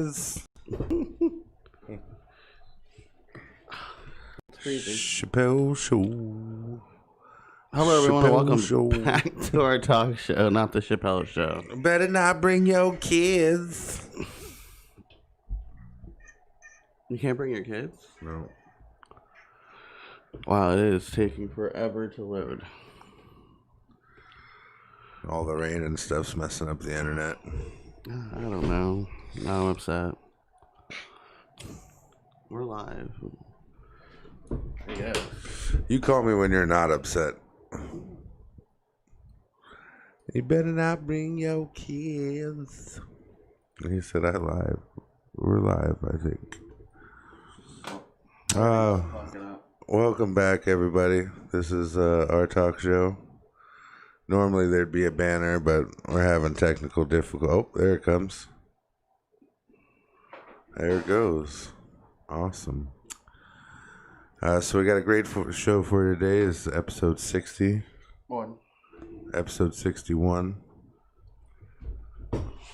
kids. Chappelle Show. Hello, everyone, and welcome Show. back to our talk show, not the Chappelle Show. Better not bring your kids. You can't bring your kids? No. Wow, it is taking forever to load. All the rain and stuff's messing up the internet. I don't know. Now I'm upset. We're live. I guess. You call me when you're not upset. You better not bring your kids. He said I live. We're live, I think. Welcome back, everybody. This is our talk show. Normally there'd be a banner, but we're having technical difficulty. Oh, there it comes. There it goes. Awesome. So we got a great show for today. This is episode 60. Episode 61.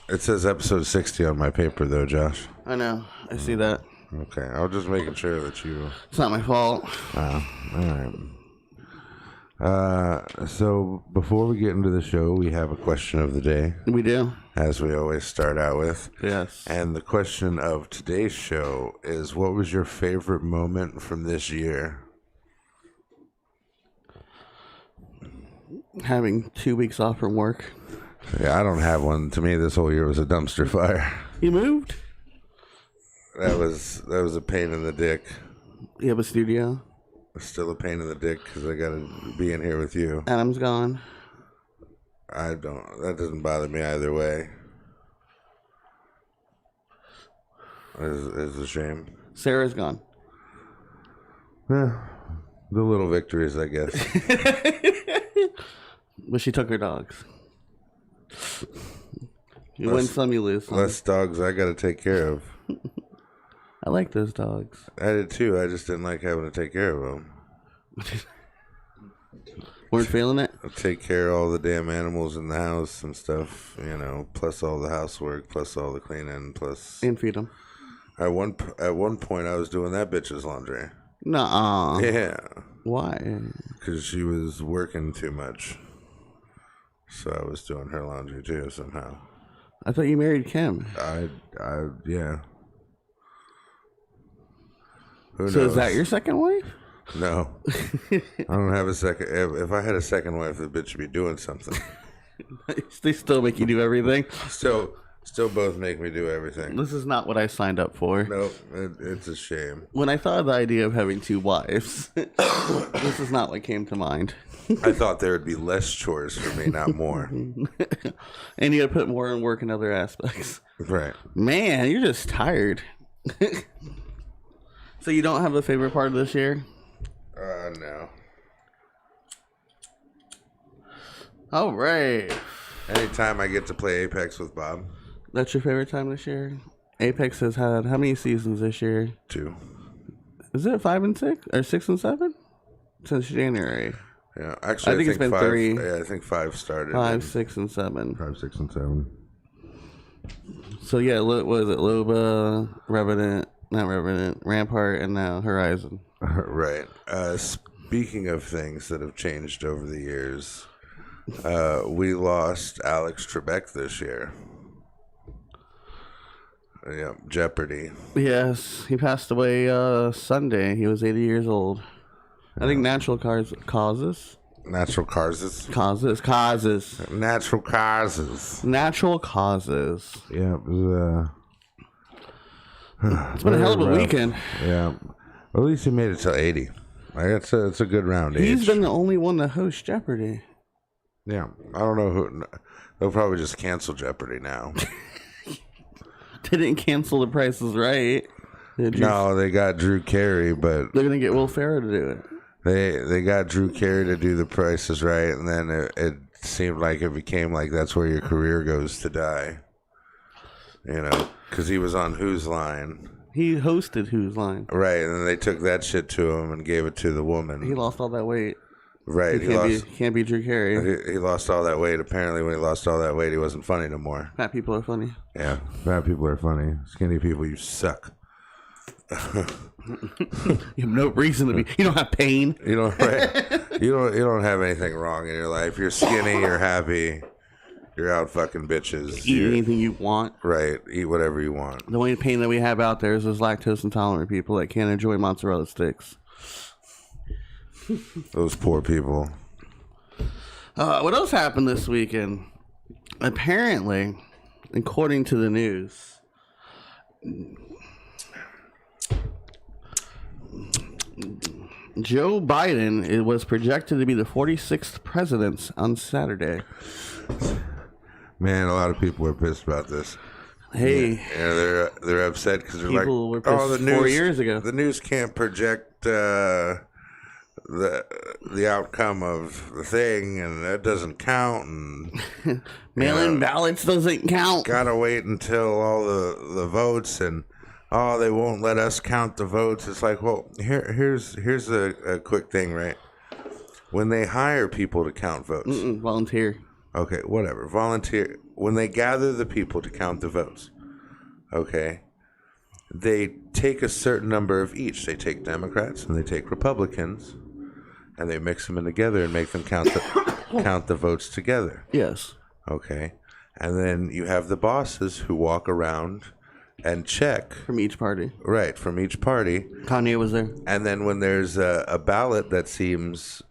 It says episode 60 on my paper, though, Josh. I know. I see that. Okay, I was just making sure that you... It's not my fault. All right. So before we get into the show, we have a question of the day. We do. As we always start out with. Yes. And the question of today's show is, what was your favorite moment from this year? Having 2 weeks off from work. Yeah, I don't have one. To me, this whole year was a dumpster fire. You moved? That was a pain in the dick. You have a studio? Still a pain in the dick because I got to be in here with you. Adam's gone. That doesn't bother me either way. It's a shame. Sarah's gone. The little victories, I guess. But she took her dogs. You win some, you lose some. Less dogs I got to take care of. I like those dogs. I did too. I just didn't like having to take care of them. Weren't feeling it? I take care of all the damn animals in the house and stuff, plus all the housework, plus all the cleaning, plus... And feed them. At one point, I was doing that bitch's laundry. Nuh-uh. Yeah. Why? Because she was working too much. So I was doing her laundry too, somehow. I thought you married Kim. Yeah. Who knows? So is that your second wife? No. I don't have a second. If I had a second wife, the bitch would be doing something. They still make you do everything? Still both make me do everything. This is not what I signed up for. Nope, it's a shame. When I thought of the idea of having 2 wives, this is not what came to mind. I thought there would be less chores for me, not more. And you gotta put more in work in other aspects. Right. Man, you're just tired. So you don't have a favorite part of this year? No. All right. Anytime I get to play Apex with Bob. That's your favorite time this year? Apex has had how many seasons this year? 2. Is it 5 and 6 or 6 and 7 since January? Yeah, actually, I think it's been 5, 3. Yeah, I think 5 started. 5, 6, and 7. 5, 6, and 7. So yeah, what was it? Loba, Rampart, and now Horizon. Right. Speaking of things that have changed over the years, we lost Alex Trebek this year. Yeah, Jeopardy. Yes, he passed away Sunday. He was 80 years old. I think natural causes. Natural causes. Natural causes. Yeah, it was, it's been a hell of a weekend. Yeah. At least he made it till 80. It's a good round age. He's been the only one to host Jeopardy. Yeah. I don't know who. They'll probably just cancel Jeopardy now. They didn't cancel The Price is Right. No, they got Drew Carey, but... They're going to get Will Ferrell to do it. They got Drew Carey to do The Price is Right, and then it seemed like it became like that's where your career goes to die. Because he was on Whose Line. He hosted Whose Line. Right, and then they took that shit to him and gave it to the woman. He lost all that weight. Right. He can't be Drew Carey. He lost all that weight. Apparently, when he lost all that weight, he wasn't funny no more. Fat people are funny. Yeah, fat people are funny. Skinny people, you suck. You have no reason to be. You don't have pain. You don't. Right? You don't have anything wrong in your life. You're skinny. You're happy. You're out fucking bitches. Eat anything you want. Right. Eat whatever you want. The only pain that we have out there is those lactose intolerant people that can't enjoy mozzarella sticks. Those poor people. What else happened this weekend? Apparently, according to the news, Joe Biden was projected to be the 46th president on Saturday. Man, a lot of people were pissed about this. Hey, yeah, they're upset because they're people like, were pissed 4 years ago. The news can't project the outcome of the thing, and that doesn't count. And mail-in ballots doesn't count. Gotta wait until all the votes, and they won't let us count the votes. It's like, well, here's a quick thing, right? When they hire people to count votes, volunteer. Okay, whatever. Volunteer. When they gather the people to count the votes, okay, they take a certain number of each. They take Democrats and they take Republicans, and they mix them in together and make them count the votes together. Yes. Okay, and then you have the bosses who walk around and check from each party. Right, from each party. Kanye was there. And then when there's a ballot that seems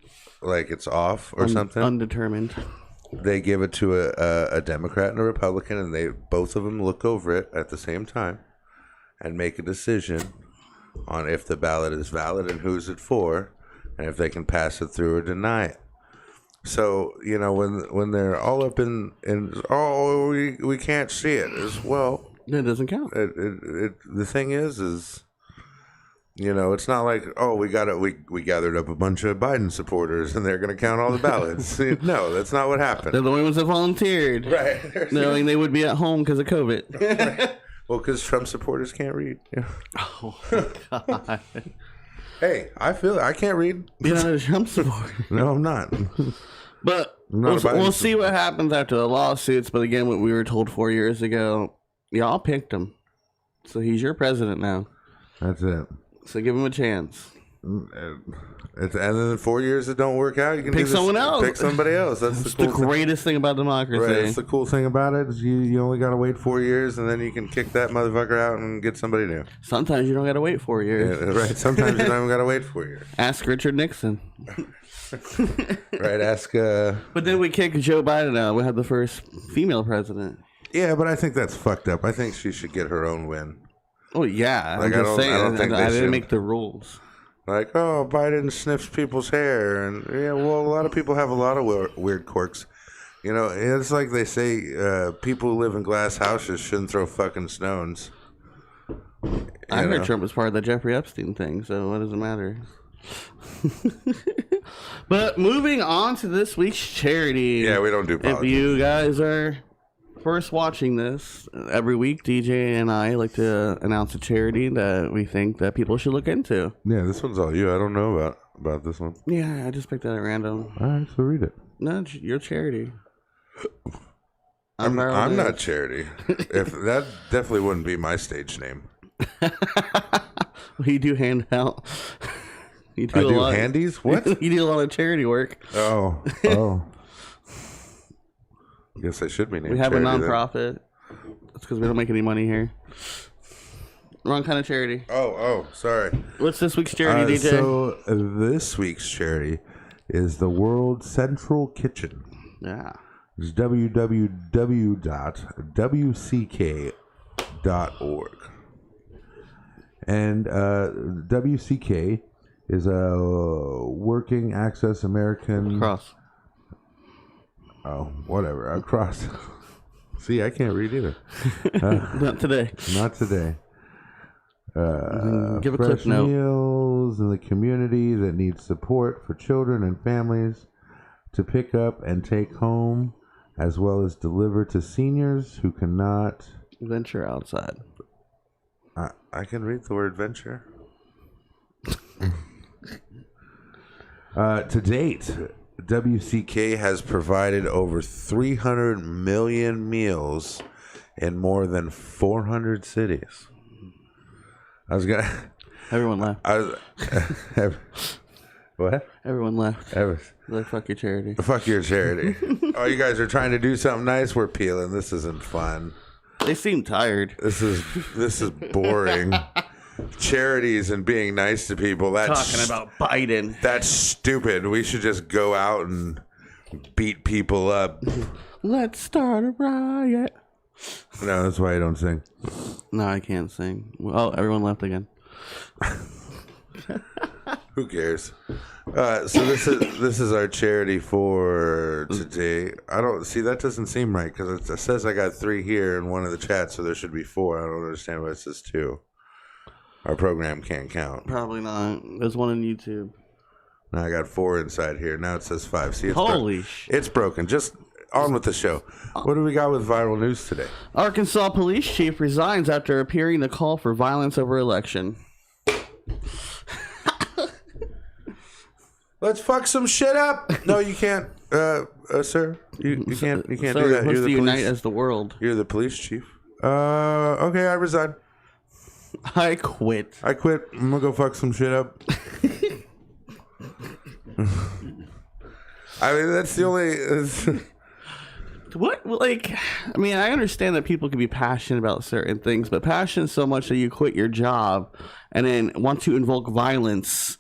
like it's off or something, undetermined, they give it to a Democrat and a Republican, and both of them look over it at the same time and make a decision on if the ballot is valid and who's it for, and if they can pass it through or deny it. So, when they're all up in we can't see it, as well, it doesn't count. The thing is it's not like, we gathered up a bunch of Biden supporters and they're going to count all the ballots. No, that's not what happened. They're the ones that volunteered. Right. Knowing they would be at home because of COVID. Right. Well, because Trump supporters can't read. Yeah. Oh, my God. Hey, I can't read. You're not a Trump supporter. No, I'm not. But we'll see what happens after the lawsuits. But again, what we were told 4 years ago, y'all picked him. So he's your president now. That's it. So give him a chance. And then in 4 years it don't work out, you can pick someone else. Pick somebody else. That's the greatest thing about democracy. Right. That's the cool thing about it. Is you only got to wait 4 years, and then you can kick that motherfucker out and get somebody new. Sometimes you don't got to wait 4 years. Yeah, right. Sometimes you don't even got to wait 4 years. Ask Richard Nixon. Right. Ask. But then we kick Joe Biden out. We have the first female president. Yeah, but I think that's fucked up. I think she should get her own win. Oh yeah, like, I'm just saying. I didn't make the rules. Like, Biden sniffs people's hair, and a lot of people have a lot of weird quirks. It's like they say, people who live in glass houses shouldn't throw fucking stones. I heard Trump was part of the Jeffrey Epstein thing, so what does it matter? But moving on to this week's charity. Yeah, we don't do politics. If you guys are first watching this, every week DJ and I like to announce a charity that we think that people should look into. Yeah, this one's all you. I don't know about this one. Yeah, I just picked that at random. All right, so read it. No, your charity. I'm not charity. If that definitely wouldn't be my stage name. Well, you do hand out. I do handies? What? You do a lot of charity work. Oh. I guess I should be named. We have a nonprofit. That's because we don't make any money here. Wrong kind of charity. Oh, sorry. What's this week's charity, DJ? So this week's charity is the World Central Kitchen. Yeah. It's www.wck.org. And WCK is a working access American... Cross. Oh, whatever. Across. See, I can't read either. Not today. Not today. Give a fresh clip note. Meals in the community that need support for children and families to pick up and take home, as well as deliver to seniors who cannot venture outside. I can read the word venture. To date, WCK has provided over 300 million meals in more than 400 cities. I was gonna. Everyone left. What? Everyone left. Like, fuck your charity. Fuck your charity. Oh, you guys are trying to do something nice? We're peeling. This isn't fun. They seem tired. This is boring. Charities and being nice to people. That's talking about Biden. That's stupid. We should just go out and beat people up. Let's start a riot. No, that's why I don't sing. No, I can't sing. Oh, everyone left again. Who cares? So this is our charity for today. I don't see that doesn't seem right because it says I got 3 here in one of the chats, so there should be 4. I don't understand why it says 2. Our program can't count. Probably not. There's one on YouTube. Now I got 4 inside here. Now it says 5. See, Holy shit! It's broken. Just on with the show. What do we got with viral news today? Arkansas police chief resigns after appearing to call for violence over election. Let's fuck some shit up. No, you can't, sir. You can't do that. You're the unite as the world. You're the police chief. Okay, I resign. I quit. I'm gonna go fuck some shit up. I mean, that's the only. What? Like, I mean, I understand that people can be passionate about certain things, but passionate so much that you quit your job and then want to invoke violence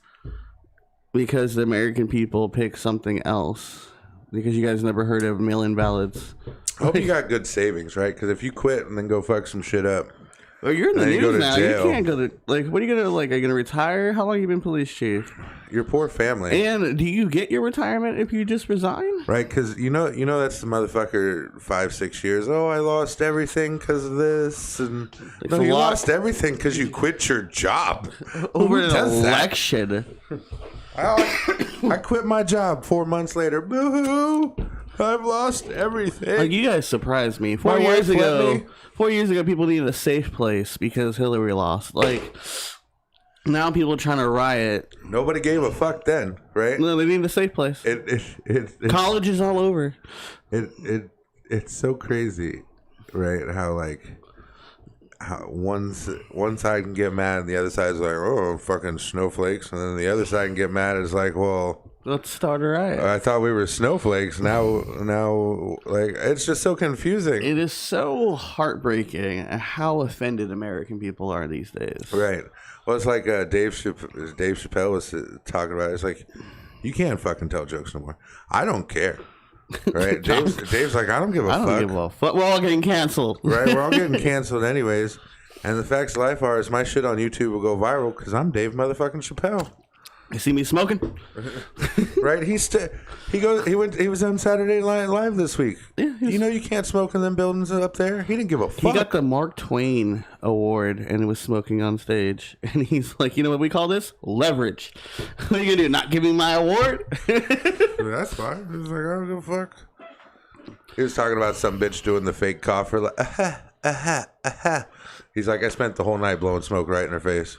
because the American people pick something else. Because you guys never heard of mail-in ballots. I hope you got good savings, right? Because if you quit and then go fuck some shit up. Well, you're in the news now. Jail. You can't go to, like, what are you going to, like, are you going to retire? How long have you been police chief? Your poor family. And do you get your retirement if you just resign? Right, because you know that's the motherfucker 5-6 years. Oh, I lost everything because of this. And no, you lost everything because you quit your job. Over an election. I quit my job 4 months later. Boo-hoo. I've lost everything. Like, you guys surprised me. 4 years ago, 4 years ago, people needed a safe place because Hillary lost. Like, now people are trying to riot. Nobody gave a fuck then, right? No, they need a safe place. College is all over. It's so crazy, right? How one side can get mad and the other side's like, oh, fucking snowflakes, and then the other side can get mad and it's like, well, let's start a riot. I thought we were snowflakes. Now, like, it's just so confusing. It is so heartbreaking how offended American people are these days. Right. Well, it's like Dave Chappelle was talking about it. It's like, you can't fucking tell jokes no more. I don't care. Right? Dave's like, I don't give a fuck. I don't give a fuck. We're all getting canceled. Right? We're all getting canceled anyways. And the facts of life are, is my shit on YouTube will go viral because I'm Dave motherfucking Chappelle. You see me smoking? Right? He was on Saturday Night Live this week. Yeah, you know you can't smoke in them buildings up there. He didn't give a fuck. He got the Mark Twain award and was smoking on stage. And he's like, you know what we call this? Leverage. What are you gonna do? Not give me my award? That's fine. He was like, I don't give a fuck. He was talking about some bitch doing the fake cough for like, He's like, I spent the whole night blowing smoke right in her face.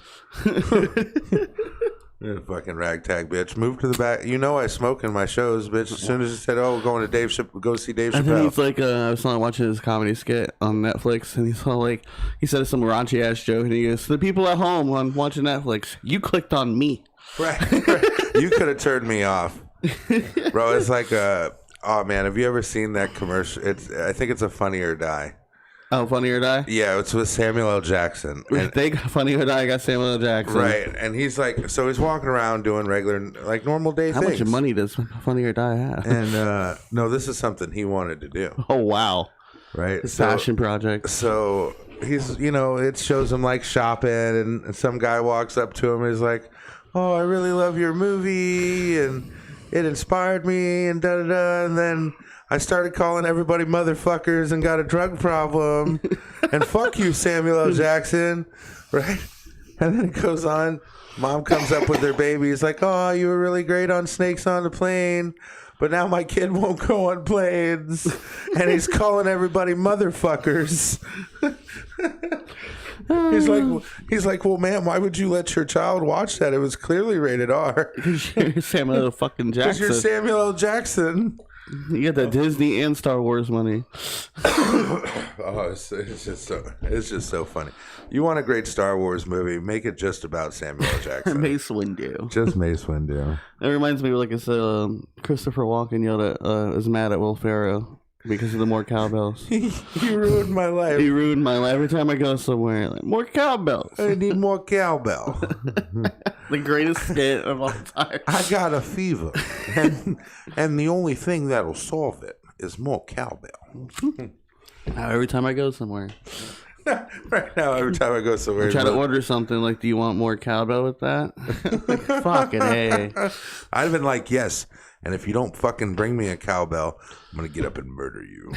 You fucking ragtag bitch. Move to the back. You know I smoke in my shows, bitch. As soon as he said, oh, we're going to go see Dave Chappelle. I think he's like, I was watching his comedy skit on Netflix, and he's all like, he said some raunchy ass joke, and he goes, the people at home on watching Netflix, you clicked on me. Right. You could have turned me off. Bro, it's like, oh man, have you ever seen that commercial? I think it's a Funny or Die. Oh, Funny or Die? Yeah, it's with Samuel L. Jackson. They got Funny or Die, got Samuel L. Jackson. Right, and he's like, so he's walking around doing regular, like normal day things. How much money does Funny or Die have? And no, this is something he wanted to do. Oh, wow. Right? His passion project. So he's, it shows him like shopping, and some guy walks up to him and is like, oh, I really love your movie, and it inspired me, and da-da-da, and then I started calling everybody motherfuckers and got a drug problem. And fuck you, Samuel L. Jackson. Right? And then it goes on. Mom comes up with their baby. He's like, oh, you were really great on Snakes on the Plane. But now my kid won't go on planes. And he's calling everybody motherfuckers. He's like, well, ma'am, why would you let your child watch that? It was clearly rated R. You're Samuel L. fucking Because Jackson. you're Samuel L. Jackson. You get the Disney and Star Wars money. Oh, it's just so funny. You want a great Star Wars movie? Make it just about Samuel L. Jackson. Mace Windu. Just Mace Windu. It reminds me of like it's Christopher Walken yelled at is mad at Will Ferrell because of the more cowbells. He ruined my life. He ruined my life. Every time I go somewhere, like, more cowbells. I need more cowbell. The greatest skit of all time. I got a fever, and the only thing that'll solve it is more cowbell. Now, every time I go somewhere. Right now, every time I go somewhere, I try to order something like, do you want more cowbell with that? Like, fucking A. I've been like, yes. And if you don't fucking bring me a cowbell, I'm going to get up and murder you.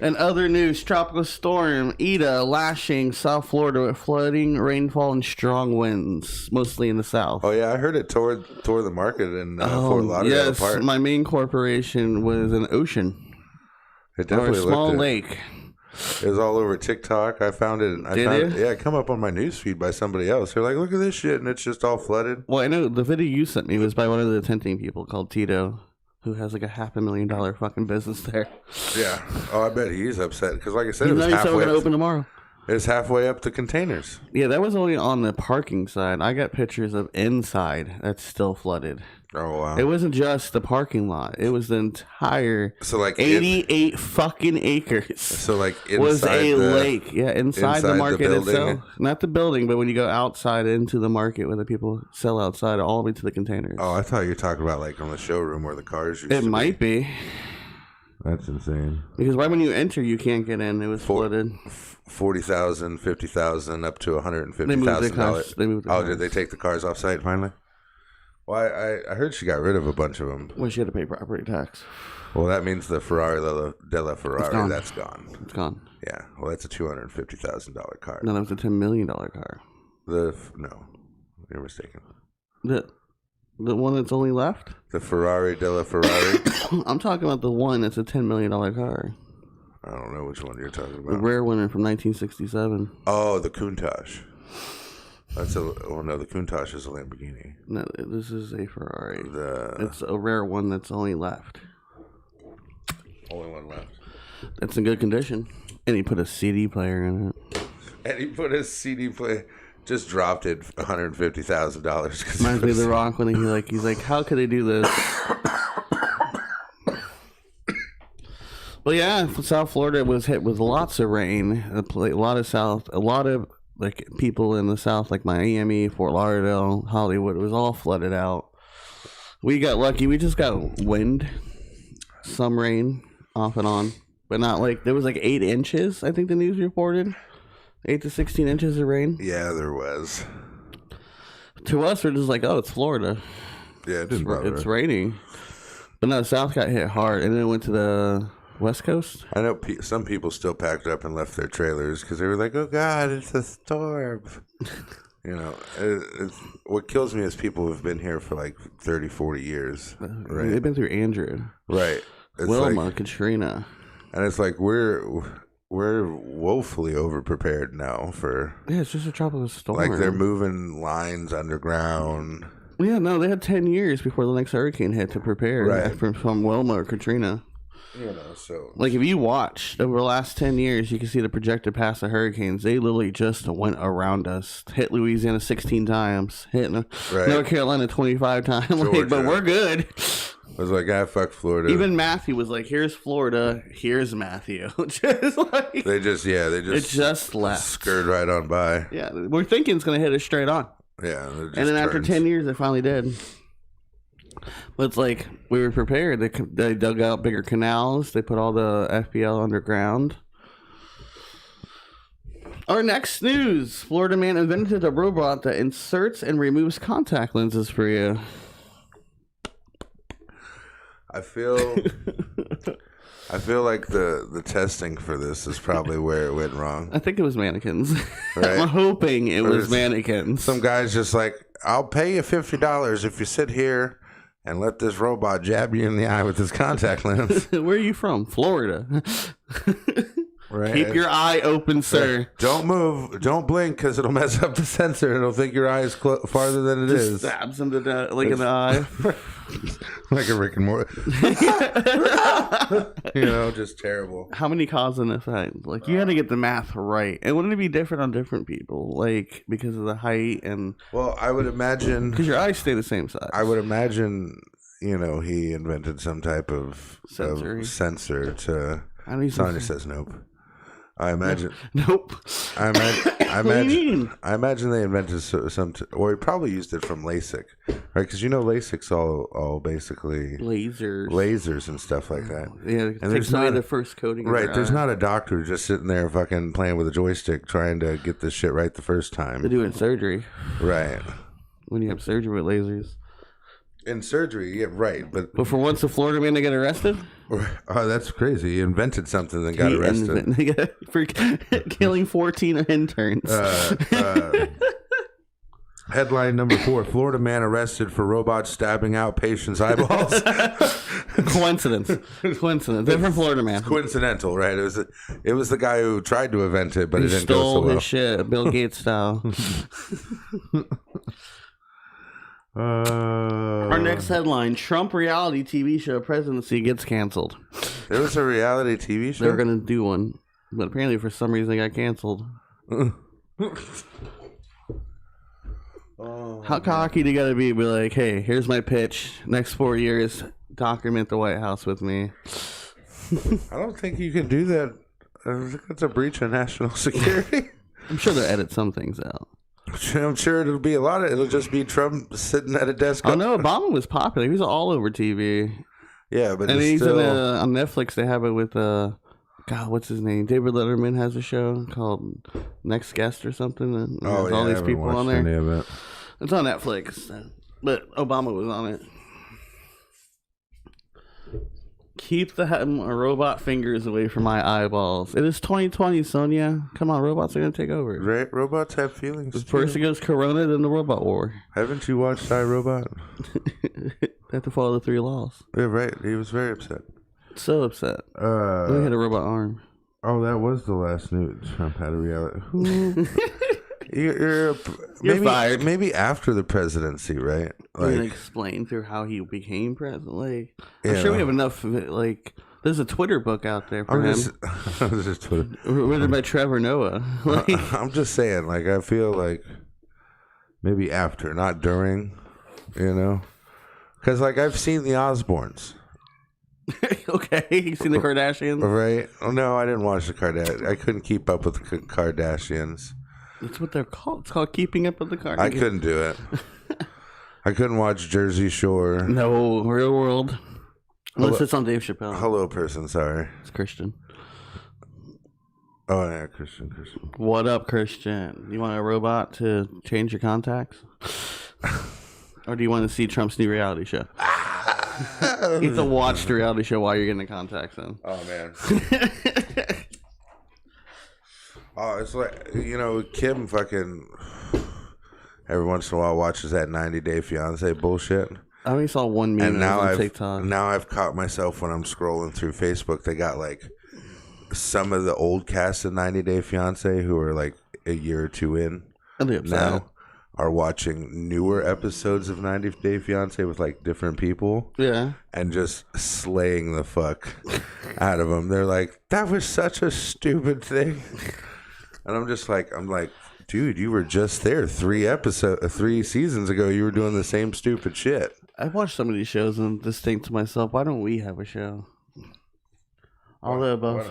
And other news, tropical storm Ida lashing South Florida with flooding, rainfall, and strong winds, mostly in the south. Oh, yeah. I heard it tore the market in Fort Lauderdale yes, apart. my main corporation was an ocean. It definitely or a small looked lake. It was all over TikTok. I found it. Yeah, it come up on my newsfeed by somebody else. They're like, look at this shit, and it's just all flooded. Well, I know the video you sent me was by one of the tenting people called Tito, who has like a $500,000 fucking business there. Yeah. Oh, I bet he's upset because, like I said, it was said halfway. We're gonna open tomorrow. It's halfway up the containers. Yeah, that was only on the parking side. I got pictures of inside that's still flooded. Oh wow! It wasn't just the parking lot; it was the entire 88 fucking acres. So like inside was a lake. Yeah, inside the market the itself, not the building, but when you go outside into the market where the people sell outside, all the way to the containers. Oh, I thought you were talking about like on the showroom where the cars used it to might be. That's insane. Because right when you enter, you can't get in. It was flooded. $40,000, $50,000, up to $150,000. Oh, did they take the cars off site finally? Well, I heard she got rid of a bunch of them. Well, she had to pay property tax. Well, that means the Ferrari della Ferrari, that's gone. It's gone. Yeah. Well, that's a $250,000 car. No, that was a $10 million car. No, you're mistaken. The one that's only left? The Ferrari della Ferrari? I'm talking about the one that's a $10 million car. I don't know which one you're talking about. The rare one from 1967. Oh, the Countach. The Countach is a Lamborghini. No, this is a Ferrari. It's It's a rare one that's only left. Only one left. It's in good condition. And he put a CD player in it. And he put a CD player. Just dropped it $150,000. Reminds me of The Rock when he's like, how could they do this? Well, yeah, South Florida was hit with lots of rain. A lot of like people in the South, like Miami, Fort Lauderdale, Hollywood, it was all flooded out. We got lucky. We just got wind, some rain, off and on, but not like there was like 8 inches. I think the news reported 8 to 16 inches of rain. Yeah, there was. To us, we're just like, oh, it's Florida. Yeah, it's raining. But no, the South got hit hard, and then it went to the West Coast. I know some people still packed up and left their trailers because they were like, oh, God, it's a storm. You know, what kills me is people who've been here for like 30, 40 years. Right? They've been through Andrew. Right. It's Wilma, Katrina. And it's like we're woefully overprepared now for... Yeah, it's just a tropical storm. Like they're moving lines underground. Yeah, no, they had 10 years before the next hurricane hit to prepare from Wilma or Katrina. You know, so... Like, if you watched over the last 10 years, you can see the projected path of hurricanes. They literally just went around us. Hit Louisiana 16 times. Hit North Carolina 25 times. Like, but we're good. I was like, fuck Florida. Even Matthew was like, here's Florida, here's Matthew. Just like... They just left. Skirted right on by. Yeah, we're thinking it's going to hit us straight on. Yeah. And then after 10 years, it finally did. But it's like, we were prepared. They dug out bigger canals. They put all the FPL underground. Our next news. Florida man invented a robot that inserts and removes contact lenses for you. I feel like the testing for this is probably where it went wrong. I think it was mannequins. Right? I'm hoping it was mannequins. Some guy's just like, I'll pay you $50 if you sit here and let this robot jab you in the eye with his contact lens. Where are you from? Florida. Right. Keep your eye open, sir. Don't move. Don't blink because it'll mess up the sensor. It'll think your eye is farther than it Just is. stabs him to death, like in the eye. Like a Rick and Morty. Just terrible. How many cause and effect? Like, you got to get the math right. And wouldn't it be different on different people? Like, because of the height and... Well, I would imagine... Because your eyes stay the same size. I would imagine, he invented some type of sensor to... Sonya says nope. I imagine. Nope. I imagine they invented or he probably used it from LASIK, right? Because LASIK's all basically lasers and stuff like that. Yeah, and there's not the first coating. Right. There's not a doctor just sitting there fucking playing with a joystick trying to get this shit right the first time. They do it in surgery. Right. When you have surgery with lasers. In surgery, yeah, right. But for once, a Florida man to get arrested? Oh, that's crazy. He invented something and got arrested. For killing 14 interns. Headline number 4. Florida man arrested for robot stabbing out patient's eyeballs. Coincidence. Different Florida man. It's coincidental, right? It was the guy who tried to invent it, but it didn't go so well. Stole his shit, Bill Gates style. Our next headline: Trump reality TV show presidency gets canceled. There was a reality TV show? They were going to do one, but apparently for some reason it got canceled. How cocky do you got to be like, hey, here's my pitch. Next 4 years, document the White House with me. I don't think you can do that. I think that's a breach of national security. I'm sure they'll edit some things out. I'm sure it'll be it'll just be Trump sitting at a desk. Oh no, Obama was popular. He was all over TV. Yeah, but he's still... on Netflix. They have it with God, what's his name? David Letterman has a show called Next Guest or something. And there's all these people on there. Any of it. It's on Netflix, but Obama was on it. Keep the robot fingers away from my eyeballs. It is 2020, Sonia. Come on, robots are going to take over. Right? Robots have feelings. First it goes Corona, then the robot war. Haven't you watched iRobot? They have to follow the 3 laws. Yeah, right. He was very upset. So upset. He had a robot arm. Oh, that was the last news. Trump had a reality. You're fired. Maybe after the presidency, right? Like, explain through how he became president. Like, I'm sure we have enough of it. Like, there's a Twitter book out there for him. This is Twitter. Written by Trevor Noah. I'm just saying, I feel like maybe after, not during, Because, I've seen the Osbournes. Okay, you seen the Kardashians? Right? Oh, no, I didn't watch the Kardashians. I couldn't keep up with the Kardashians. That's what they're called. It's called Keeping Up with the Kardashians. I couldn't do it. I couldn't watch Jersey Shore. No, Real World. Unless it's on Dave Chappelle. Hello, person. Sorry. It's Christian. Oh, yeah, Christian. What up, Christian? You want a robot to change your contacts? Or do you want to see Trump's new reality show? You have to watch the reality show while you're getting the contacts in. Oh, man. Oh, it's like, Kim fucking every once in a while watches that 90 Day Fiance bullshit. I only saw one meme on TikTok. Now I've caught myself when I'm scrolling through Facebook. They got some of the old cast of 90 Day Fiance who are a year or 2 in now are watching newer episodes of 90 Day Fiance with different people. Yeah. And just slaying the fuck out of them. They're like, that was such a stupid thing. And I'm like, dude, you were just there 3 seasons ago. You were doing the same stupid shit. I watched some of these shows and just think to myself, why don't we have a show? All the above.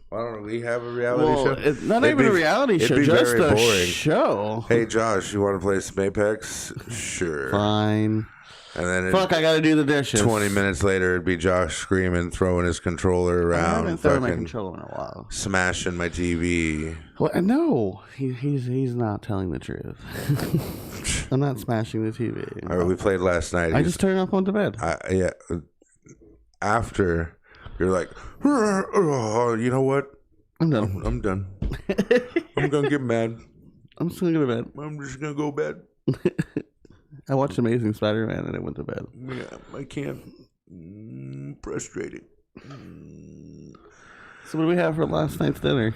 Why don't we have a reality show? It's not even a reality show, just a show. Hey, Josh, you want to play some Apex? Sure. Fine. And then I got to do the dishes. 20 minutes later, it'd be Josh screaming, throwing his controller around. I haven't thrown my controller in a while. Smashing my TV. Well, no, he's not telling the truth. I'm not smashing the TV. All right, we played last night. I just turned off on to bed. Yeah. After, you're like, oh, you know what? I'm done. I'm done. I'm going to get mad. I'm just going to go to bed. I'm just going to go to bed. I watched Amazing Spider-Man and I went to bed. Yeah, I can't. Frustrating. So what do we have for last night's dinner?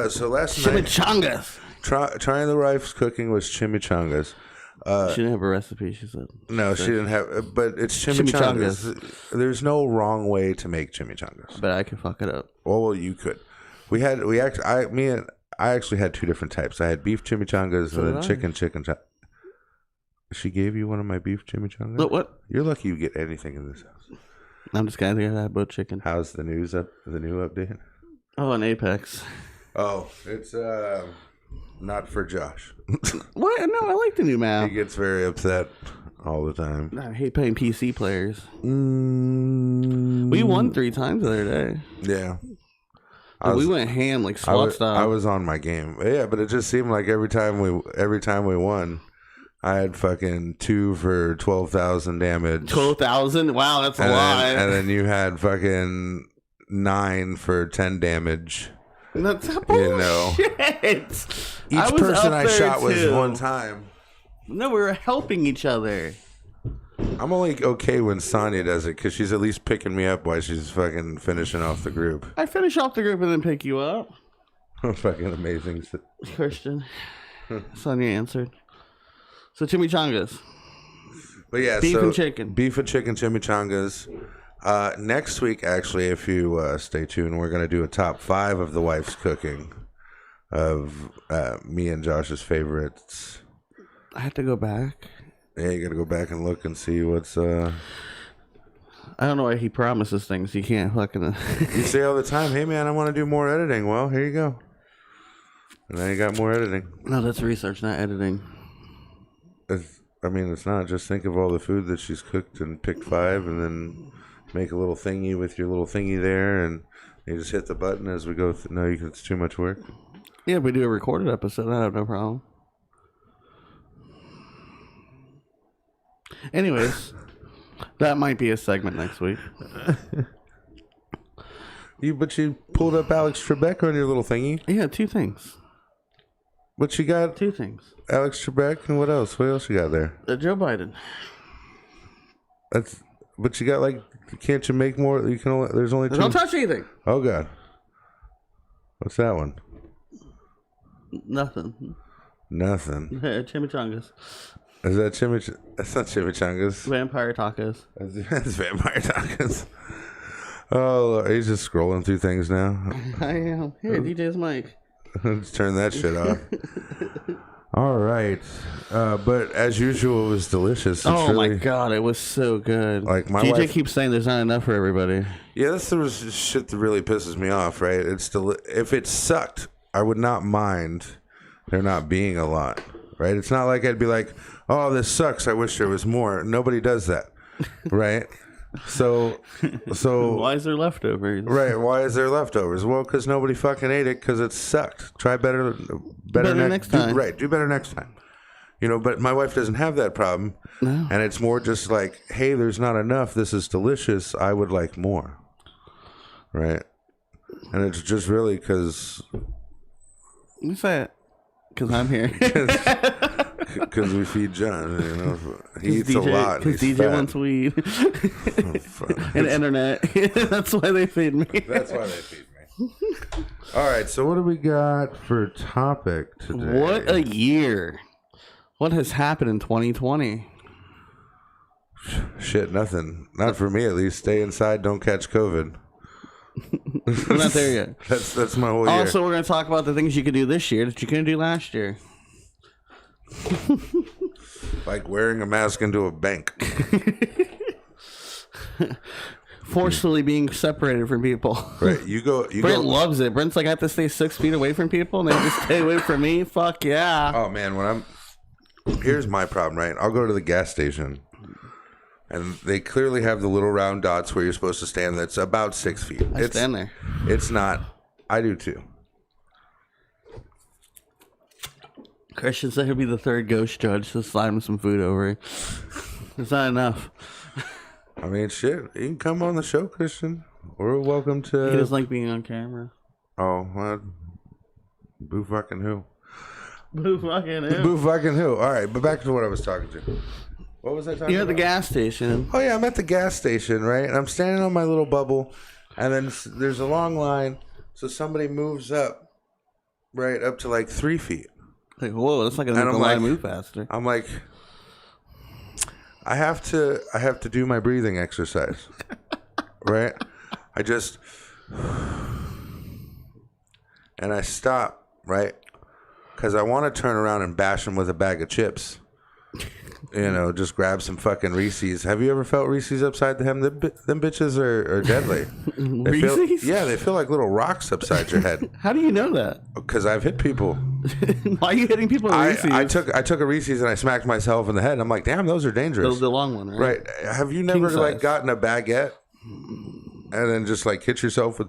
So last night, Chimichangas. trying the wife's cooking was chimichangas. She didn't have a recipe, she said. No, she didn't have, but it's chimichangas. There's no wrong way to make chimichangas. But I could fuck it up. Well, you could. I actually had two different types. I had beef chimichangas and then chicken. She gave you one of my beef chimichangas? What? You're lucky you get anything in this house. I'm just gonna think I had both chicken. How's the new update? Oh, an Apex. Oh, it's not for Josh. What? No, I like the new map. He gets very upset all the time. I hate playing PC players. We won 3 times the other day. Yeah. We went ham like SWAT style. I was on my game. Yeah, but it just seemed like every time we won, I had fucking 2 for 12,000 damage. 12,000? Wow, that's a lot. And then you had fucking 9 for 10 damage. That's bullshit. Each person I shot was 1 time. No, we were helping each other. I'm only okay when Sonya does it because she's at least picking me up while she's fucking finishing off the group. I finish off the group and then pick you up. Fucking amazing. Christian. Sonya answered. So chimichangas. But yeah, beef and chicken. Beef and chicken chimichangas. Next week, actually, if you stay tuned, we're going to do a top 5 of the wife's cooking of me and Josh's favorites. I have to go back. Yeah, you got to go back and look and see what's... I don't know why he promises things he can't fucking... You say all the time, hey man, I want to do more editing. Well, here you go. And now you got more editing. No, that's research, not editing. It's not. Just think of all the food that she's cooked and pick 5 and then make a little thingy with your little thingy there and you just hit the button as we go. No, it's too much work. Yeah, if we do a recorded episode, I have no problem. Anyways, that might be a segment next week. But you pulled up Alex Trebek on your little thingy. Yeah, 2 things. But you got 2 things. Alex Trebek and what else? What else you got there? Joe Biden. But you got can't you make more? You can. There's only 2. Don't touch anything. Oh God. What's that one? Nothing. Chimichangas. Is that chimichangas? That's not chimichangas. Vampire tacos. That's vampire tacos. Oh, he's just scrolling through things now. I am. Here, DJ's mic. Let's turn that shit off. All right. But as usual, it was delicious. My God, it was so good. Like my DJ wife keeps saying there's not enough for everybody. Yeah, that's the shit that really pisses me off, right? If it sucked, I would not mind there not being a lot, right? It's not like I'd be like, oh, this sucks. I wish there was more. Nobody does that, right? So why is there leftovers? Right? Why is there leftovers? Well, because nobody fucking ate it because it sucked. Try better next time. Do better next time. But my wife doesn't have that problem, no. And it's more just like, hey, there's not enough. This is delicious. I would like more, right? And it's just really because. What's that? Because I'm here. Because we feed John, he eats a lot. Because DJ wants weed and internet. That's why they feed me. All right, so what do we got for topic today? What a year! What has happened in 2020? Shit, nothing. Not for me, at least. Stay inside. Don't catch COVID. We're not there yet. That's my whole year. Also, we're going to talk about the things you could do this year that you couldn't do last year. Like wearing a mask into a bank. Forcefully being separated from people. Right. Brent loves it. Brent's like, I have to stay 6 feet away from people and they have to stay away from me. Fuck yeah. Oh, man. Here's my problem, right? I'll go to the gas station. And they clearly have the little round dots where you're supposed to stand. That's about 6 feet. I stand there. It's not. I do too. Christian said he'll be the 3rd ghost judge to slide him some food over. It's not enough. I mean, shit. You can come on the show, Christian. We're welcome to. He doesn't like being on camera. Oh, what? Boo fucking who? Boo fucking who? Boo fucking who? All right, but back to what I was talking to. What was I talking about? You're at the gas station. Oh, yeah, I'm at the gas station, right? And I'm standing on my little bubble. And then there's a long line, so somebody moves up, right up to like 3 feet. Like, whoa, that's not gonna make the line move faster. I'm like, I have to do my breathing exercise, right? I just, and I stop, right? Because I want to turn around and bash him with a bag of chips. You know, just grab some fucking Reeses. Have you ever felt Reeses upside the hem? Them bitches are deadly. Reeses? They feel like little rocks upside your head. How do you know that? Because I've hit people. Why are you hitting people with Reeses? I took a Reeses and I smacked myself in the head. I'm like, damn, those are dangerous. The long one, right? Right. Have you never like gotten a baguette and then just like hit yourself with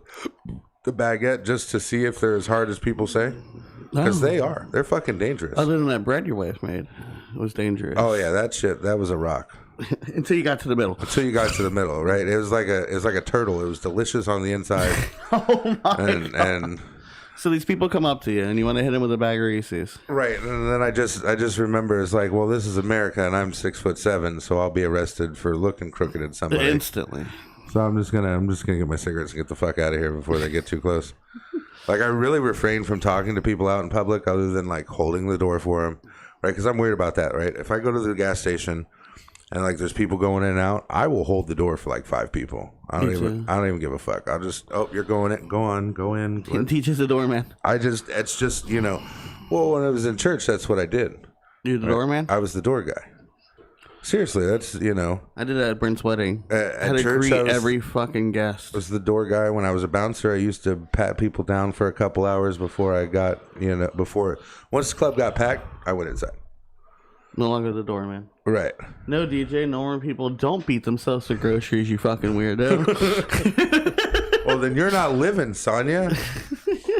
the baguette just to see if they're as hard as people say? Because they are. They're fucking dangerous. Other than that bread your wife made. It was dangerous. Oh yeah, that shit. That was a rock. Until you got to the middle. Until you got to the middle, right? It was like a turtle. It was delicious on the inside. Oh my god. And so these people come up to you and you want to hit them with a bag of Reese's. Right. And then I just remember it's like, well, this is America and I'm 6'7", so I'll be arrested for looking crooked at somebody. Instantly. So I'm just gonna get my cigarettes and get the fuck out of here before they get too close. Like I really refrain from talking to people out in public other than like holding the door for them. Right, because I'm worried about that, right? If I go to the gas station and like there's people going in and out, I will hold the door for like 5 people. I don't even give a fuck. I'll just, you're going in, go on, go in. Teach us the doorman. It's just, you know, well, when I was in church, that's what I did. You're the doorman? I was the door guy. Seriously, that's, you know. I did that at Brent's wedding. At I had to church, greet every fucking guest. I was the door guy. When I was a bouncer, I used to pat people down for a couple hours before I got, you know, once the club got packed, I went inside. No longer the doorman. Right. No, DJ, no more people don't beat themselves for groceries, you fucking weirdo. Well, then you're not living, Sonya.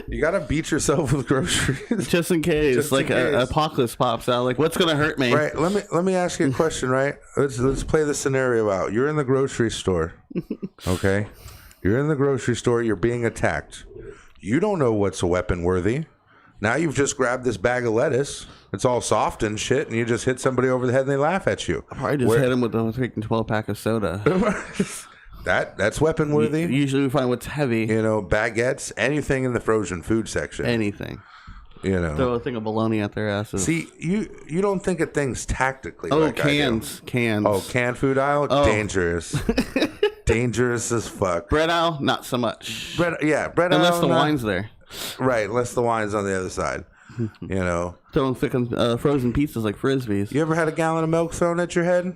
You got to beat yourself with groceries. Just in case. Just like an apocalypse pops out. Like, what's going to hurt me? Right. Let me ask you a question, right? Let's play the scenario out. You're in the grocery store. Okay? You're in the grocery store. You're being attacked. You don't know what's weapon worthy. Now you've just grabbed this bag of lettuce. It's all soft and shit, and you just hit somebody over the head and they laugh at you. I probably just hit him with a freaking 12-pack of soda. That's weapon worthy. Usually we find what's heavy. You know, baguettes, anything in the frozen food section. Anything. You know. Throw a thing of bologna at their asses. See, you don't think of things tactically. Oh, like cans. Oh, canned food aisle? Oh. Dangerous. Dangerous as fuck. Bread aisle? Not so much. Bread aisle. Unless the wine's there. Right, unless the wine's on the other side. You know, throwing frozen pizzas like frisbees. You ever had a gallon of milk thrown at your head?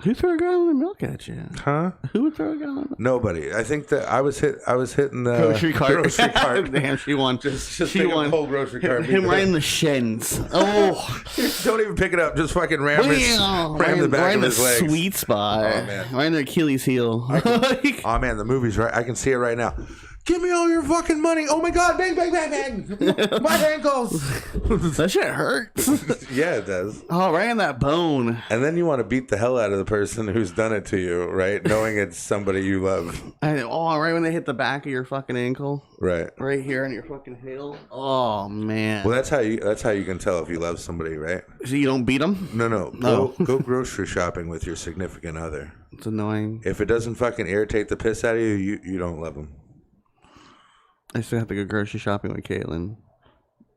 Who threw a gallon of milk at you? Huh? Who would throw a gallon of milk? Nobody. I think that I was hitting the grocery cart. Damn, she won. She won. Whole grocery cart. Him right in the shins. Oh, don't even pick it up. Just fucking ram the back of his legs. Sweet spot. Oh man, right in the Achilles heel. Oh man, the movie's right. I can see it right now. Give me all your fucking money. Oh my god, bang, bang, bang, bang. My ankles. That shit hurts. Yeah, it does. Oh, right in that bone. And then you want to beat the hell out of the person who's done it to you, right? Knowing it's somebody you love. Right when they hit the back of your fucking ankle. Right. Right here on your fucking heel. Oh, man. Well, that's how you can tell if you love somebody, right? So you don't beat them? No. Go grocery shopping with your significant other. It's annoying. If it doesn't fucking irritate the piss out of you, you don't love them. I still have to go grocery shopping with Caitlin.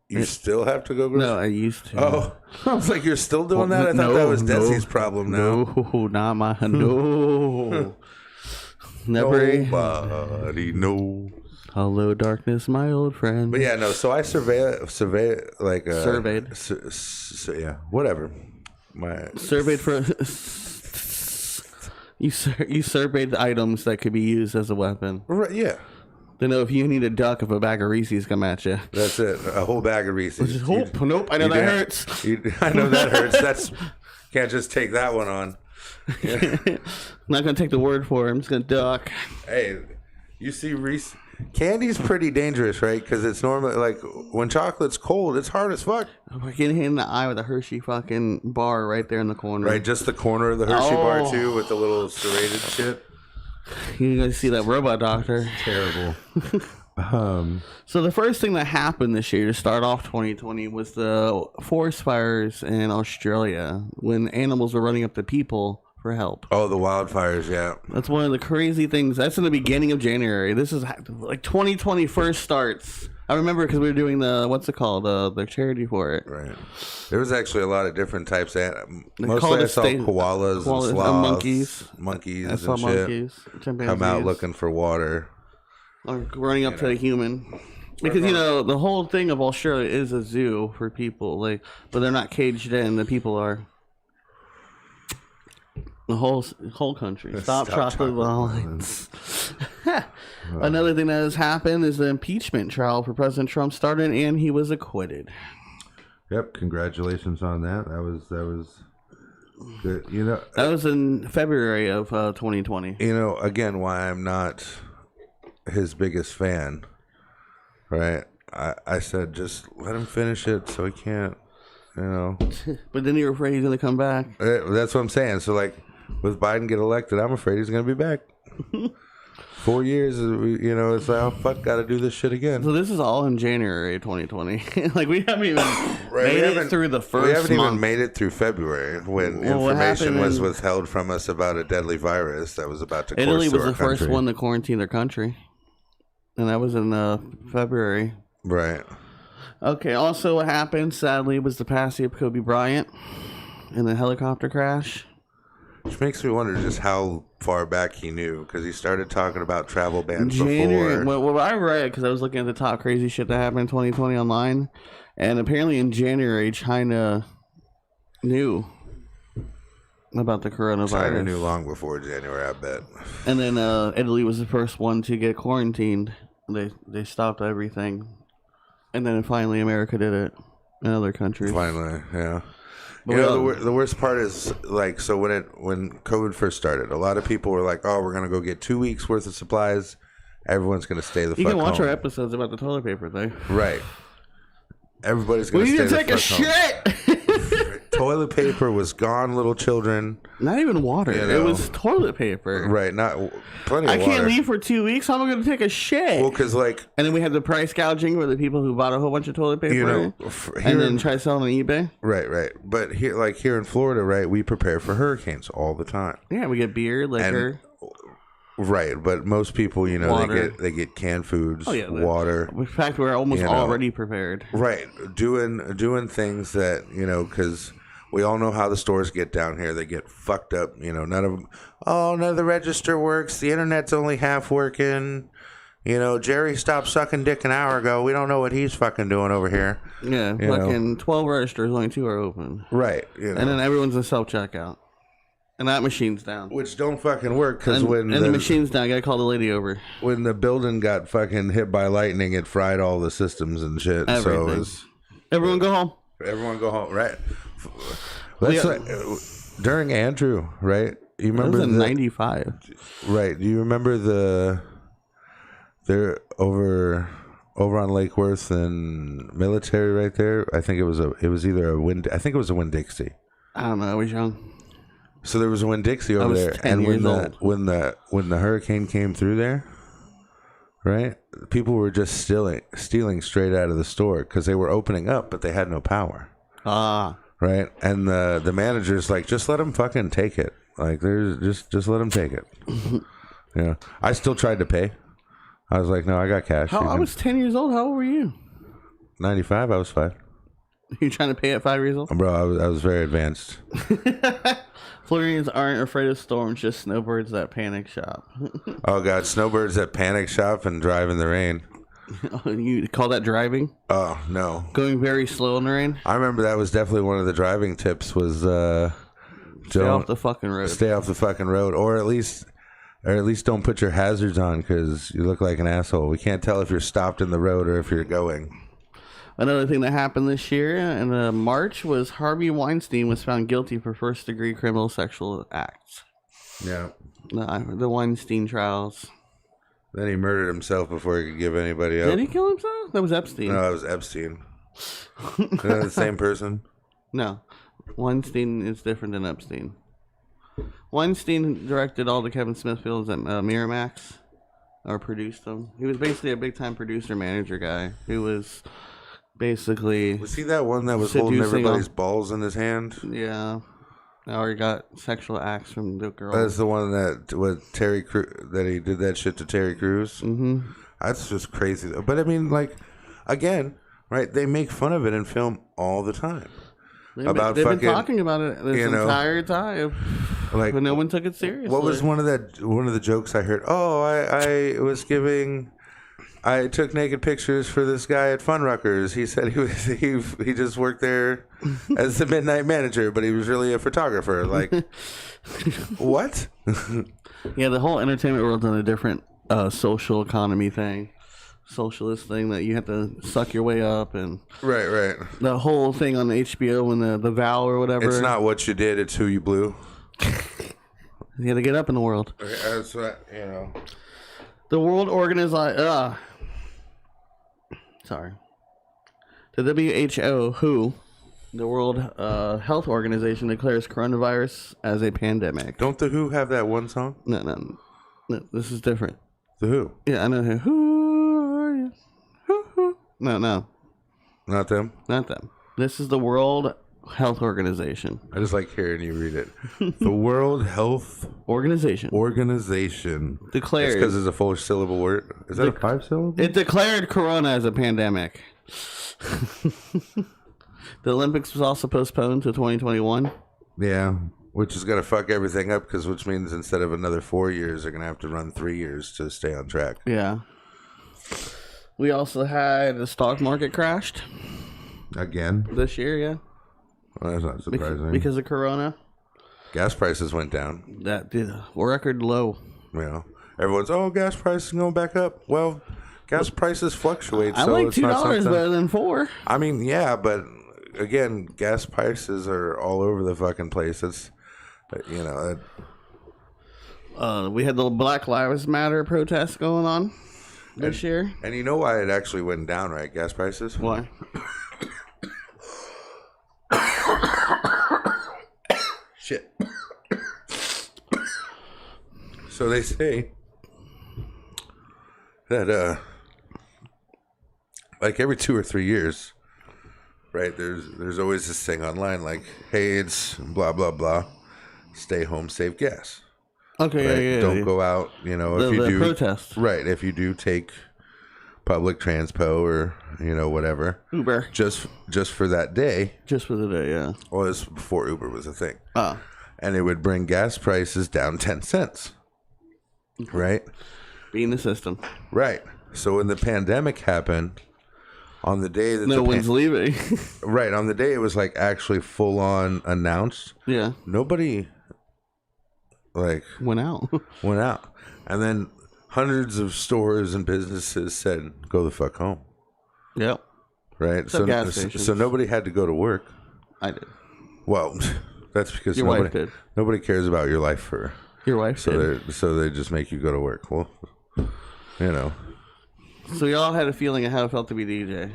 You still have to go grocery? No, I used to. Oh, I was like, you're still doing that? I thought that was Desi's problem now. No, not my... No. Never. Nobody knows. Hello, darkness, my old friend. But yeah, no, so I surveyed. Yeah, whatever. Surveyed for... You surveyed items that could be used as a weapon. Right, yeah. To know if you need a duck if a bag of Reese's come at you. That's it. A whole bag of Reese's. Nope. I know that hurts. I know that hurts. Can't just take that one on. Yeah. I'm not going to take the word for it. I'm just going to duck. Hey, you see Reese... Candy's pretty dangerous, right? Because it's normally, like, when chocolate's cold, it's hard as fuck. We're getting hit in the eye with a Hershey fucking bar right there in the corner. Right, just the corner of the Hershey bar, too, with the little serrated shit. You guys see that robot doctor? Terrible. So the first thing that happened this year to start off 2020 was the forest fires in Australia when animals were running up to people for help. Oh, the wildfires, yeah. That's one of the crazy things. That's in the beginning of January. This is like 2020 first starts. I remember because we were doing what's it called? The charity for it. Right. There was actually a lot of different types. Mostly I saw koalas and sloths. Monkeys I saw and monkeys, shit. chimpanzees. Come out looking for water. Or running up to a human. Because, the whole thing of Australia is a zoo for people. But they're not caged in. The people are. The whole country. Stop chocolate violence. Another thing that has happened is the impeachment trial for President Trump started, and he was acquitted. Yep, congratulations on that. That was good. That was in February of 2020. Again, why I'm not his biggest fan, right? I said just let him finish it so he can't, But then you're afraid he's going to come back. That's what I'm saying. So, with Biden get elected, I'm afraid he's going to be back. 4 years, it's like, oh, fuck, got to do this shit again. So this is all in January 2020. We haven't even made it through the first month. We haven't even made it through February when information was withheld from us about a deadly virus that was about to course Italy was through the our first country. one to quarantine their country. And that was in February. Right. Okay, also what happened, sadly, was the passing of Kobe Bryant in the helicopter crash. Which makes me wonder just how far back he knew, because he started talking about travel bans before. Well, I read, because I was looking at the top crazy shit that happened in 2020 online, and apparently in January, China knew about the coronavirus. China knew long before January, I bet. And then Italy was the first one to get quarantined. They stopped everything. And then finally America did it in other countries. Finally, yeah. But the worst part is, so when COVID first started, a lot of people were like, oh, we're going to go get 2 weeks worth of supplies. Everyone's going to stay the fuck home. You can watch our episodes about the toilet paper thing. Right. Everybody's going to stay the fuck home. We need to take a shit! Toilet paper was gone, little children. Not even water. It was toilet paper. Right, not plenty of water. I can't leave for 2 weeks. How am I going to take a shit? Well, because And then we had the price gouging for the people who bought a whole bunch of toilet paper. And then try selling on eBay. Right. But here in Florida, right, we prepare for hurricanes all the time. Yeah, we get beer, liquor. Right, but most people, they get canned foods, water. In fact, we're almost already prepared. Right, doing things that, because we all know how the stores get down here. They get fucked up. None of them. Oh, none of the register works. The internet's only half working. Jerry stopped sucking dick an hour ago. We don't know what he's fucking doing over here. Yeah, fucking 12 registers, only 2 are open. Right. And then everyone's in self-checkout. And that machine's down. Which don't fucking work, because when the machine's down, I gotta call the lady over. When the building got fucking hit by lightning, it fried all the systems and shit. Everything. So everyone go home. Everyone go home, right? During Andrew, right? You remember that was in 95. Right. Do you remember they're over on Lake Worth and Military right there? I think it was either a Winn-Dixie. I don't know, I was young. So there was a Winn-Dixie over there, and when the hurricane came through there, right? People were just stealing straight out of the store because they were opening up, but they had no power. Right, and the manager's like, just let them fucking take it. Like, there's just let them take it. I still tried to pay. I was like, no, I got cash. I was 10 years old. How old were you? 95. I was 5. You trying to pay at 5 years old? Bro, I was very advanced. Floridians aren't afraid of storms, just snowbirds that panic shop. Oh, God. Snowbirds that panic shop and drive in the rain. You call that driving? Oh, no. Going very slow in the rain? I remember that was definitely one of the driving tips was stay off the fucking road. Stay off the fucking road. Or at least don't put your hazards on because you look like an asshole. We can't tell if you're stopped in the road or if you're going. Another thing that happened this year in March was Harvey Weinstein was found guilty for first-degree criminal sexual acts. Yeah. The Weinstein trials. Then he murdered himself before he could give anybody up. Did he kill himself? That was Epstein. No, that was Epstein. Isn't that the same person? No. Weinstein is different than Epstein. Weinstein directed all the Kevin Smith films at Miramax, or produced them. He was basically a big-time producer-manager guy who was... basically, was he that one that was holding everybody's balls in his hand? Yeah. Or he got sexual acts from the girl. That's the one that with Terry that he did that shit to Terry Crews. Mm-hmm. That's just crazy. But I mean, like, again, right? They make fun of it in film all the time. They've been talking about it this entire time, like, but no one took it seriously. What was one of the jokes I heard? Oh, I took naked pictures for this guy at Funruckers. He said he just worked there as the midnight manager, but he was really a photographer. Like, what? Yeah, the whole entertainment world's on a different social economy thing. Socialist thing that you have to suck your way up, and right the whole thing on HBO when the vow or whatever. It's not what you did, it's who you blew. You got to get up in the world. That's what, you know. The World Organization. Sorry. The WHO, the World Health Organization, declares coronavirus as a pandemic. Don't the Who have that one song? No, this is different. The Who? Yeah, I know who. Who are you? Who? No. Not them? Not them. This is the World Health Organization. I just like hearing you read it. The World Health Organization declared. Because it's a 4-syllable word. Is that a 5-syllable? It declared corona as a pandemic. The Olympics was also postponed to 2021. Yeah, which is going to fuck everything up, which means instead of another 4 years, they're going to have to run 3 years to stay on track. Yeah. We also had the stock market crashed. Again? This year, yeah. Well, that's not surprising. Because of corona. Gas prices went down. That did a record low. You know, everyone's, gas prices going back up. Well, gas prices fluctuate. I like $2 better than $4. I mean, yeah, but again, gas prices are all over the fucking place. It's, you know. We had the Black Lives Matter protests going on this year. And you know why it actually went down, right? Gas prices? Why? Shit. So they say that like every 2 or 3 years, right, there's always this thing online like, hey, it's blah blah blah, stay home, save gas. Okay, right? yeah. Don't go out, you know, if you do protest. Right, if you do take public transpo or, you know, whatever, Uber, just for that day. Just for the day, yeah. Well, this was before Uber was a thing. And it would bring gas prices down 10 cents. Right? Being the system. Right. So when the pandemic happened, on the day that no one's leaving. Right, on the day it was like actually full on announced. Yeah. Nobody like went out. And then hundreds of stores and businesses said, go the fuck home. Yep. Right? So nobody had to go to work. I did. Well, that's because your wife did. Nobody cares about your life for your wife did. So they just make you go to work. Well, you know. So we all had a feeling of how it felt to be DJ.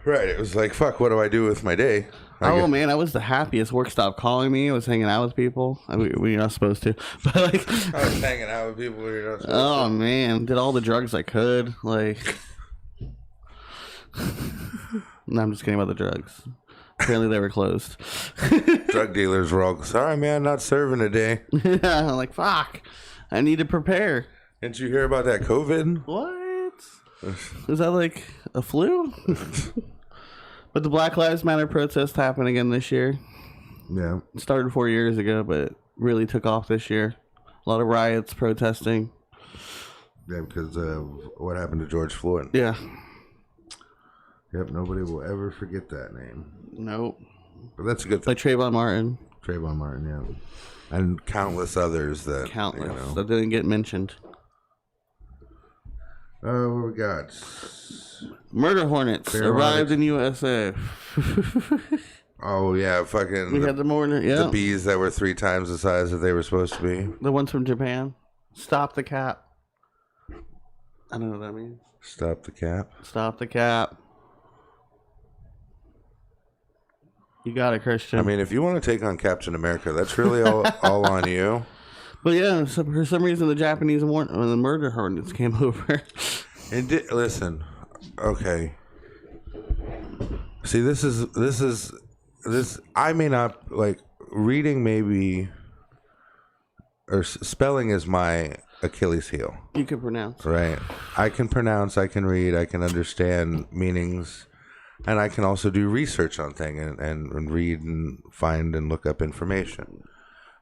Right. It was like, fuck, what do I do with my day? Man, I was the happiest. Work stopped calling me. I was hanging out with people. We're not supposed to. But like, I was hanging out with people you're not supposed to. Oh, man. Did all the drugs I could. Like, no, I'm just kidding about the drugs. Apparently they were closed. Drug dealers were all, sorry, man, not serving today. Yeah, I'm like, fuck. I need to prepare. Didn't you hear about that COVID? What? Is that like a flu? But the Black Lives Matter protest happened again this year. Yeah. It started 4 years ago, but really took off this year. A lot of riots, protesting. Yeah, because what happened to George Floyd. Yeah. Yep, nobody will ever forget that name. Nope. But that's a good thing. Like Trayvon Martin. Yeah. And countless others that... Countless. You know. That didn't get mentioned. What we got? Murder Hornets arrived in USA. Oh, yeah, fucking... We had the bees that were 3 times the size that they were supposed to be. The ones from Japan. Stop the cap. I don't know what that means. Stop the cap? Stop the cap. You got it, Christian. I mean, if you want to take on Captain America, that's really all on you. But yeah, for some reason, the Japanese the murder hornets came over. Listen, okay. See, this. I may not like reading maybe, or spelling is my Achilles heel. You can pronounce. Right. I can pronounce, I can read, I can understand meanings, and I can also do research on things and read and find and look up information.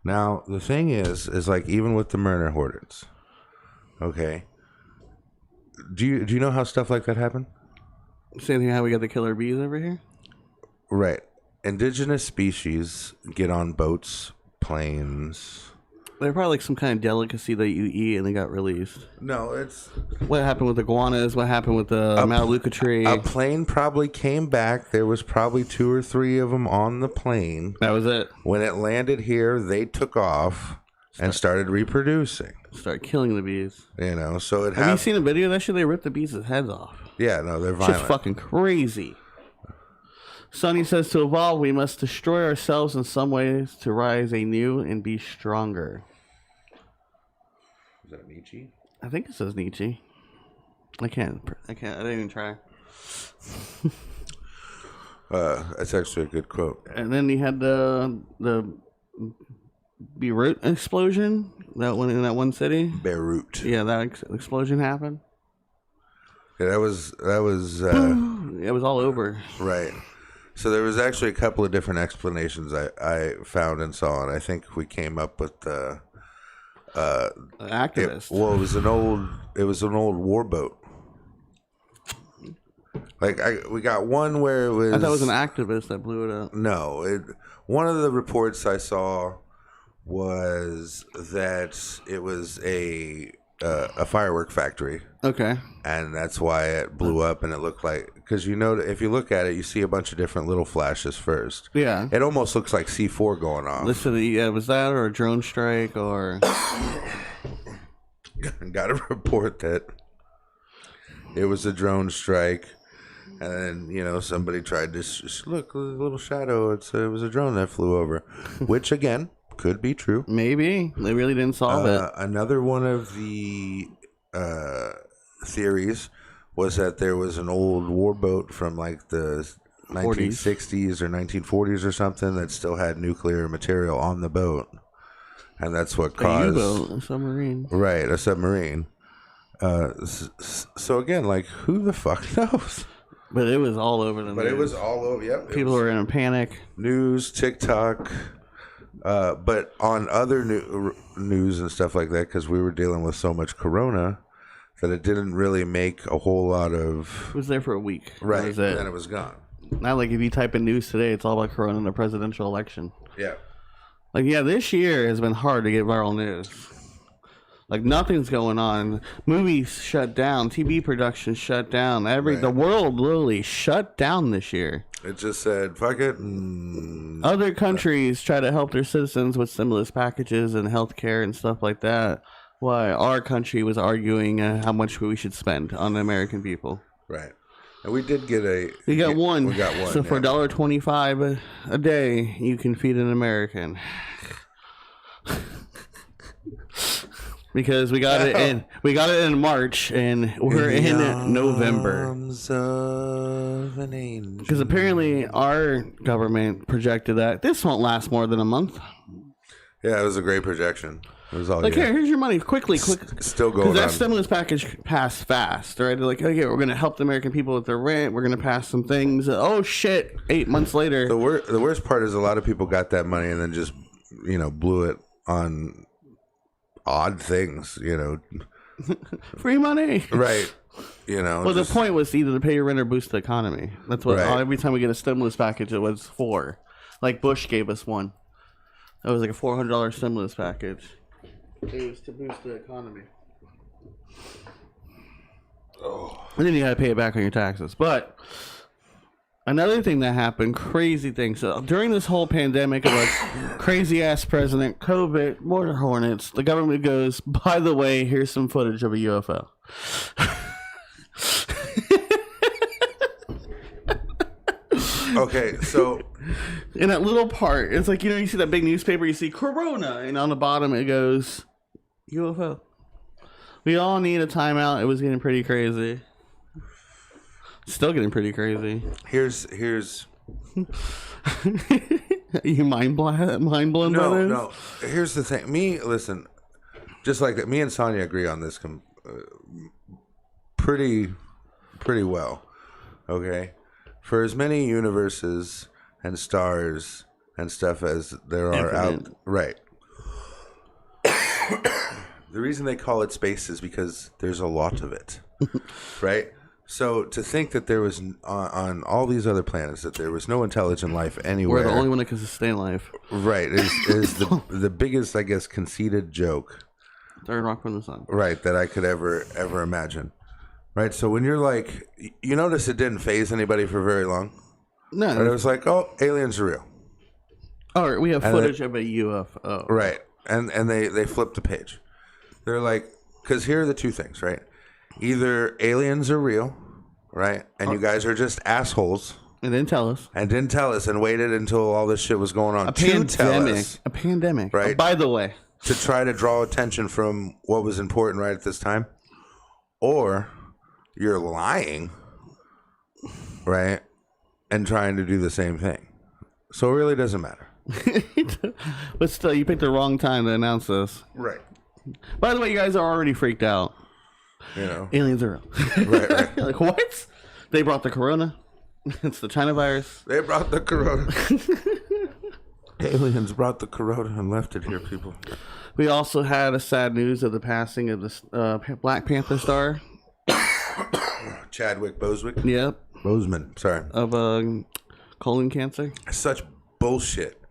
Now, the thing is like even with the Myrna Hornets, okay, do you know how stuff like that happen? Same thing how we got the killer bees over here? Right. Indigenous species get on boats, planes. They're probably like some kind of delicacy that you eat and they got released. No, it's... What happened with iguanas? What happened with the Melaleuca tree? A plane probably came back. There was probably 2 or 3 of them on the plane. That was it. When it landed here, they took off and started reproducing. Start killing the bees. You know, so it Have you seen a video of that shit? They ripped the bees' heads off. Yeah, no, they're violent. Shit's fucking crazy. Sonny says to evolve, we must destroy ourselves in some ways to rise anew and be stronger. Is that Nietzsche? I think it says Nietzsche. I didn't even try. That's actually a good quote. And then he had the Beirut explosion. That one in that one city. Beirut. Yeah, that explosion happened. Yeah, that was. It was all over. Right. So there was actually a couple of different explanations I found and saw, and I think we came up with the activist. It was an old warboat. Like we got one where it was. I thought it was an activist that blew it up. No, one of the reports I saw was that it was a firework factory. Okay. And that's why it blew up, and it looked like, because you know, if you look at it, you see a bunch of different little flashes first. Yeah. It almost looks like C4 going off. Listen, was that or a drone strike or? Got a report that it was a drone strike, and then somebody tried to look, a little shadow. It was a drone that flew over, which again could be true. Maybe they really didn't solve it. Another one of the theories was that there was an old warboat from like the 1960s or 1940s or something that still had nuclear material on the boat, and that's what caused a submarine. Right, a submarine. So again, like, who the fuck knows? But it was all over the news. But it was all over. Yep. People were in a panic. News, TikTok. But on other news and stuff like that, because we were dealing with so much corona that it didn't really make a whole lot of... It was there for a week. Right, and then it was gone. Not like if you type in news today, it's all about corona and the presidential election. Yeah. Like, yeah, this year has been hard to get viral news. Like, nothing's going on. Movies shut down. TV production shut down. The world literally shut down this year. It just said, fuck it. Other countries try to help their citizens with stimulus packages and healthcare and stuff like that. Why our country was arguing how much we should spend on the American people. Right. And we did get We got one. So for $1.25 a day, you can feed an American. Because we got it in March, and we're in November. Because apparently our government projected that this won't last more than a month. Yeah, it was a great projection. It was all like, here's your money, quickly. Still going on. Because that stimulus package passed fast, right? They're like, okay, we're going to help the American people with their rent. We're going to pass some things. Oh, shit. 8 months later. The worst part is a lot of people got that money and then just, blew it on odd things, Free money. Right. Well, the point was either to pay your rent or boost the economy. That's what every time we get a stimulus package, it was for. Like Bush gave us one. That was like a $400 stimulus package. It was to boost the economy. Oh. And then you got to pay it back on your taxes. But another thing that happened, crazy thing. So during this whole pandemic of like crazy ass president, COVID, more Hornets, the government goes, by the way, here's some footage of a UFO. Okay, so in that little part, it's like, you see that big newspaper, you see Corona, and on the bottom it goes UFO. We all need a timeout. It was getting pretty crazy. Still getting pretty crazy. Here's You mind blown by this? No. Here's the thing. Listen, just like that, me and Sonia agree on this pretty well. Okay? For as many universes and stars and stuff as there are out... Right. The reason they call it space is because there's a lot of it. Right? So to think that there was on all these other planets that there was no intelligent life anywhere, we're the only one that can sustain life, right? Is the biggest, I guess, conceited joke, third rock from the sun, right? That I could ever imagine, right? So when you're like, you notice it didn't phase anybody for very long. No, right? It was like, oh, aliens are real. All right, we have footage of a UFO, right? And they flipped the page. They're like, because here are the two things, right? Either aliens are real, right? And you guys are just assholes. And didn't tell us. And waited until all this shit was going on. A pandemic. Right? Oh, by the way. To try to draw attention from what was important right at this time. Or you're lying, right? And trying to do the same thing. So it really doesn't matter. But still, you picked the wrong time to announce this. Right. By the way, you guys are already freaked out. You know, aliens are real. Right. Like, what? They brought the corona. It's the China virus. They brought the corona. Aliens brought the corona and left it here, people. We also had a sad news of the passing of the Black Panther star. Chadwick Boseman. Yep. Boseman, sorry. Of colon cancer. Such bullshit.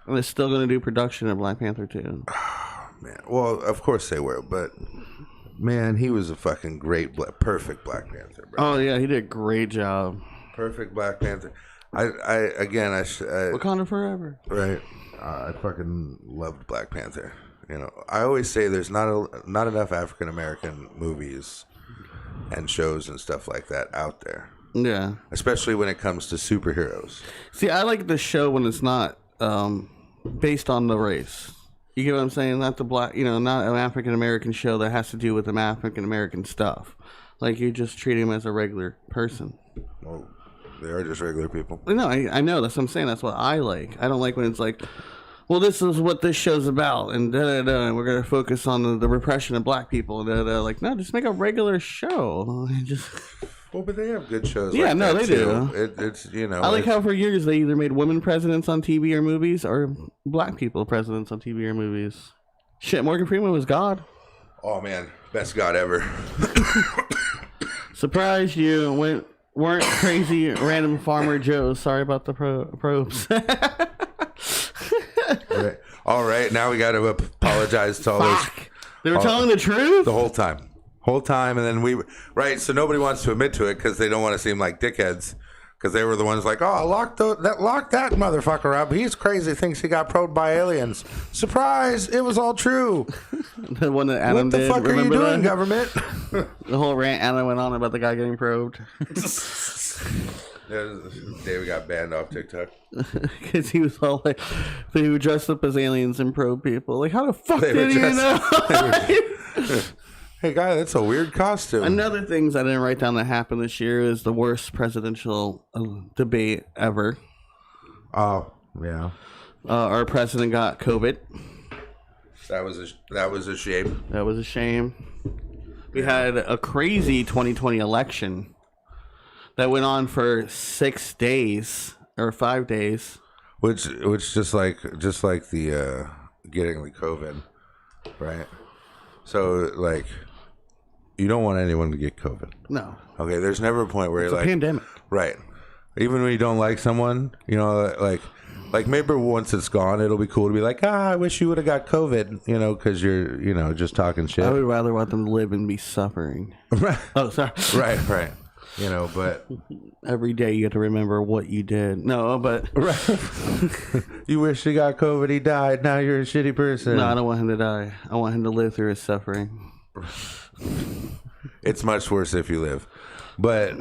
And they're still going to do production of Black Panther 2. Oh, man. Well, of course they will, but... Man, he was a fucking great, perfect Black Panther, bro. Oh, yeah, he did a great job. Perfect Black Panther. I Wakanda forever. Right. I fucking loved Black Panther. You know, I always say there's not enough African American movies and shows and stuff like that out there. Yeah. Especially when it comes to superheroes. See, I like the show when it's not based on the race. You get what I'm saying? Not the black, not an African American show that has to do with the African American stuff. Like, you just treat him as a regular person. Well, they are just regular people. No, I know. That's what I'm saying. That's what I like. I don't like when it's like, well, this is what this show's about, and da-da-da, and we're going to focus on the repression of black people. And da-da-da. Like, no, just make a regular show. Well, but they have good shows. Yeah, like no, that they too. do. It's I like how for years they either made women presidents on TV or movies, or black people presidents on TV or movies. Shit, Morgan Freeman was God. Oh man, best God ever. Surprised you weren't crazy random farmer Joe. Sorry about the probes. Right. All right, now we got to apologize to all those. They were telling the truth the whole time. And then so nobody wants to admit to it because they don't want to seem like dickheads, because they were the ones like, oh, lock that motherfucker up. He's crazy, thinks he got probed by aliens. Surprise! It was all true. The one that Adam did. What the fuck are you doing, government? The whole rant Adam went on about the guy getting probed. David got banned off TikTok because he was all like, they were dressed up as aliens and probe people. Like, how the fuck did he know? Hey, guy, that's a weird costume. Another things I didn't write down that happened this year is the worst presidential debate ever. Oh, yeah. Our president got COVID. That was a shame. That was a shame. We had a crazy 2020 election that went on for 6 days or 5 days. Which just like the getting the COVID, right? So like, you don't want anyone to get COVID. No. Okay, there's never a point where it's you're a like pandemic. Right. Even when you don't like someone, like maybe once it's gone, it'll be cool to be like, I wish you would have got COVID, because you're, just talking shit. I would rather want them to live and be suffering. Right. Oh, sorry. Right. But every day you have to remember what you did. No, but right. You wish he got COVID, he died. Now you're a shitty person. No, I don't want him to die. I want him to live through his suffering. It's much worse if you live. But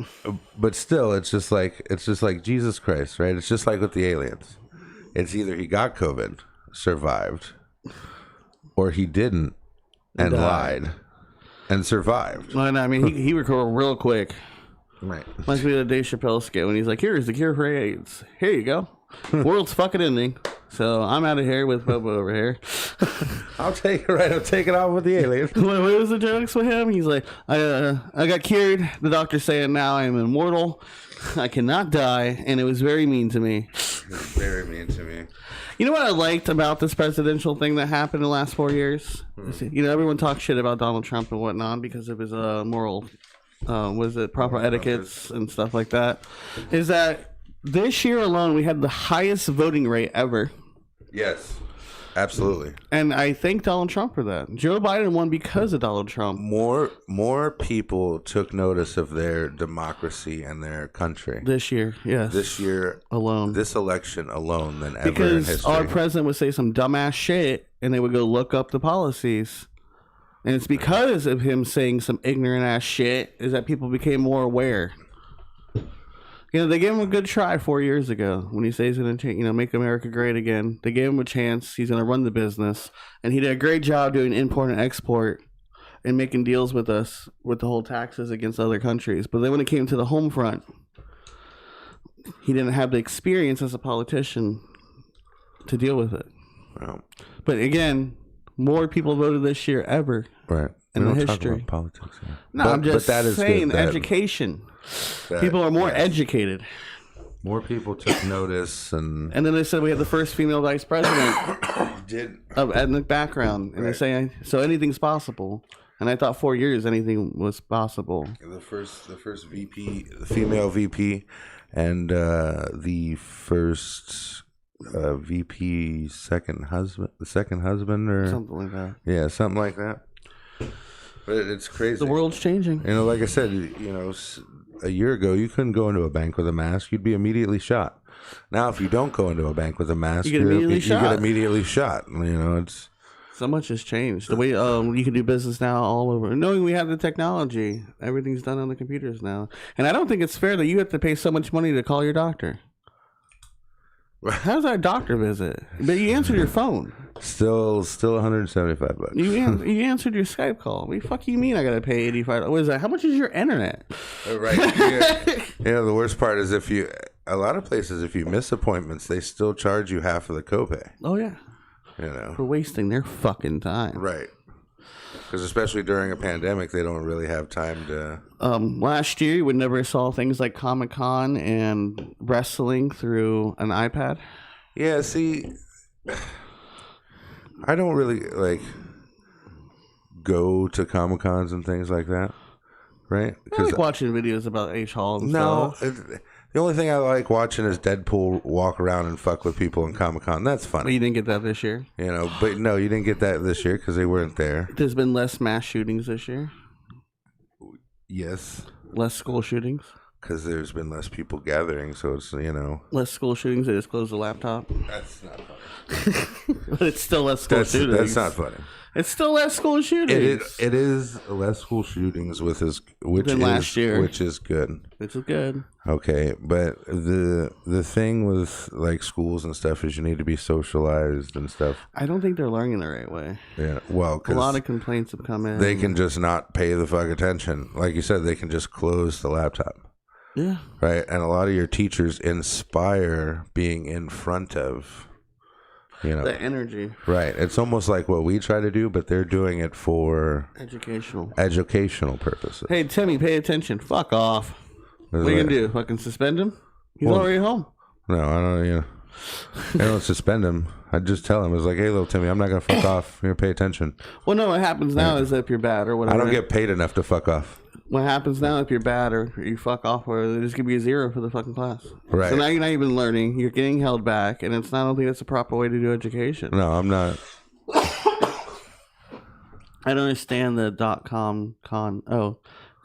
still, it's just like Jesus Christ, right? It's just like with the aliens. It's either he got COVID, survived, or he didn't and lied and survived. Well, I mean, he recovered real quick. Right. Reminds me of the Dave Chappelle skit when he's like, "Here's the cure for AIDS. Here you go." World's fucking ending. So I'm out of here with Bobo over here. I'll take it right. I'll take it off with the alien. What was the jokes with him? He's like, I got cured. The doctor's saying now I am immortal. I cannot die. And it was very mean to me. It's very mean to me. You know what I liked about this presidential thing that happened in the last 4 years? You know, everyone talks shit about Donald Trump and whatnot because of his moral, proper etiquettes and stuff like that. Is that this year alone we had the highest voting rate ever. Yes, absolutely. And I thank Donald Trump for that. Joe Biden won because of Donald Trump. More people took notice of their democracy and their country This year, yes. this year alone. this election alone than ever in Because history. our president would say some dumbass shit and they would go look up the policies. And it's because of him saying some ignorant ass shit is that people became more aware. You know, they gave him a good try 4 years ago when he says he's going to, make America great again. They gave him a chance. He's going to run the business. And he did a great job doing import and export and making deals with us with the whole taxes against other countries. But then when it came to the home front, he didn't have the experience as a politician to deal with it. Well, But again, more people voted this year ever. right. In We the don't talk history. about politics. Yeah. No, I'm just that is saying good. education. People are more educated. More people took notice and And then they said we had the first female vice president did. of ethnic background. And they say, so anything's possible. And I thought 4 years anything was possible. The first VP, the female VP, and the first VP second husband, or Something like that. yeah, something like that. But it's crazy. The world's changing. Like I said, a year ago you couldn't go into a bank with a mask; you'd be immediately shot. Now, if you don't go into a bank with a mask, You get immediately shot. It's So much has changed. The way you can do business now all over. Knowing we have the technology, everything's done on the computers now. And I don't think it's fair that you have to pay so much money to call your doctor. How's that doctor visit? But you answered your phone. still $175. You answered your Skype call. What the fuck you mean I gotta pay $85? What is that? How much is your internet? Right. Yeah. The worst part is a lot of places, if you miss appointments, they still charge you half of the copay. Oh yeah. For wasting their fucking time. Right. Because especially during a pandemic, they don't really have time to. Last year, we never saw things like Comic-Con and wrestling through an iPad. Yeah, see, I don't really go to Comic-Cons and things like that, right? I like watching videos about H Hall and stuff. The only thing I like watching is Deadpool walk around and fuck with people in Comic-Con. That's funny. But you didn't get that this year? But no, you didn't get that this year because they weren't there. There's been less mass shootings this year? Yes. Less school shootings? Because there's been less people gathering, so it's, Less school shootings, they just closed the laptop? That's not funny. But it's still less school shootings. That's not funny. It's still less school shootings. It is less school shootings than last year, which is good. Which is good. Okay, but the thing with schools and stuff is you need to be socialized and stuff. I don't think they're learning the right way. Yeah, well, a lot of complaints have come in. They can just not pay the fuck attention. Like you said, they can just close the laptop. Yeah. Right, and a lot of your teachers inspire being in front of. The energy. Right. It's almost like what we try to do, but they're doing it for educational purposes. Hey, Timmy, pay attention. Fuck off. What are you going to do? Fucking suspend him? He's already home. No, I don't, I don't suspend him. I just tell him, it's like, hey, little Timmy, I'm not going to fuck off. You're going to pay attention. Well, no, what happens now is if you're bad or whatever. I don't get paid enough to fuck off. What happens now if you're bad or you fuck off, or they just give you a 0 for the fucking class. Right. So now you're not even learning. You're getting held back, and I don't think that's the proper way to do education. No, I'm not. I don't understand the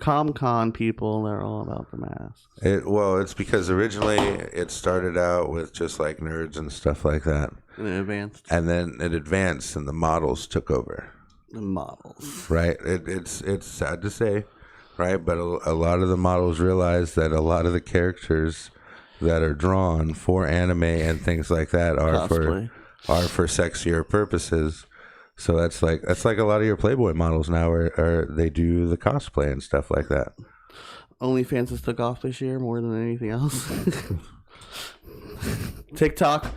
ComCon people. They're all about the mask. It's because originally it started out with just like nerds and stuff like that. And it advanced. And then it advanced, and the models took over. The models. Right. It's sad to say. Right, but a lot of the models realize that a lot of the characters that are drawn for anime and things like that are for sexier purposes. So that's like a lot of your Playboy models now are they do the cosplay and stuff like that. OnlyFans has took off this year more than anything else. TikTok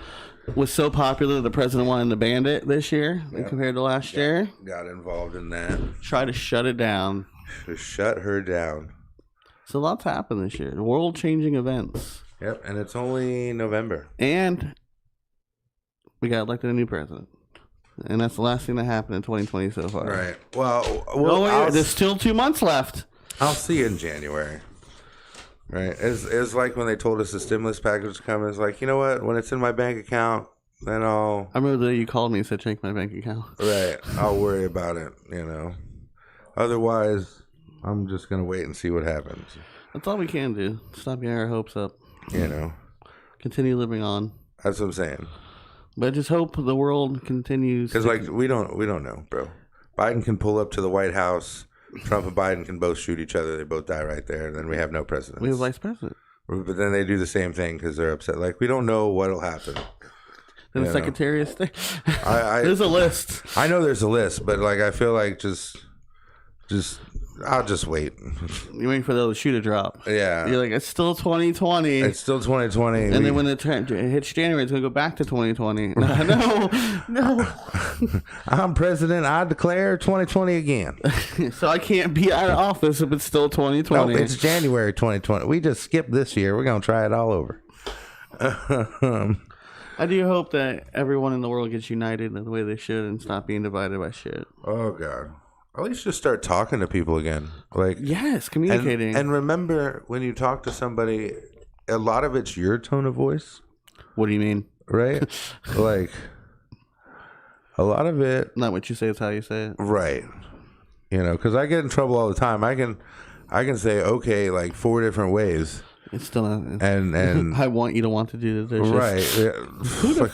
was so popular, the president wanted to ban it this year compared to last year. Got involved in that. Try to shut it down. To shut her down. So lots happened this year. World-changing events. Yep, and it's only November. And we got elected a new president. And that's the last thing that happened in 2020 so far. Right. Well, there's still 2 months left. I'll see you in January. Right. It's like when they told us the stimulus package was coming. It's like, you know what? When it's in my bank account, then I'll... I remember the day you called me and said, check my bank account. Right. I'll worry about it, you know. Otherwise, I'm just going to wait and see what happens. That's all we can do. Stop getting our hopes up. You know. Continue living on. That's what I'm saying. But just hope the world continues. Because, like, we don't know, bro. Biden can pull up to the White House. Trump and Biden can both shoot each other. They both die right there. And then we have no president. We have vice president. But then they do the same thing because they're upset. Like, we don't know what'll happen. Then the Secretary of State. There's a list. I know there's a list, but, like, I feel like just I'll just wait. You're waiting for the shoe to drop. Yeah. You're like, it's still 2020. It's still 2020. And then when it hits January, it's going to go back to 2020. No. I'm president. I declare 2020 again. So I can't be out of office if it's still 2020. No, it's January 2020. We just skipped this year. We're going to try it all over. I do hope that everyone in the world gets united in the way they should and stop being divided by shit. Oh, God. At least just start talking to people again. Like, yes, communicating. And remember, when you talk to somebody, a lot of it's your tone of voice. What do you mean? Right? Like, a lot of it. Not what you say, it's how you say it. Right. You know, because I get in trouble all the time. I can say okay like 4 different ways. It's still not. And I want you to want to do the dishes. Right.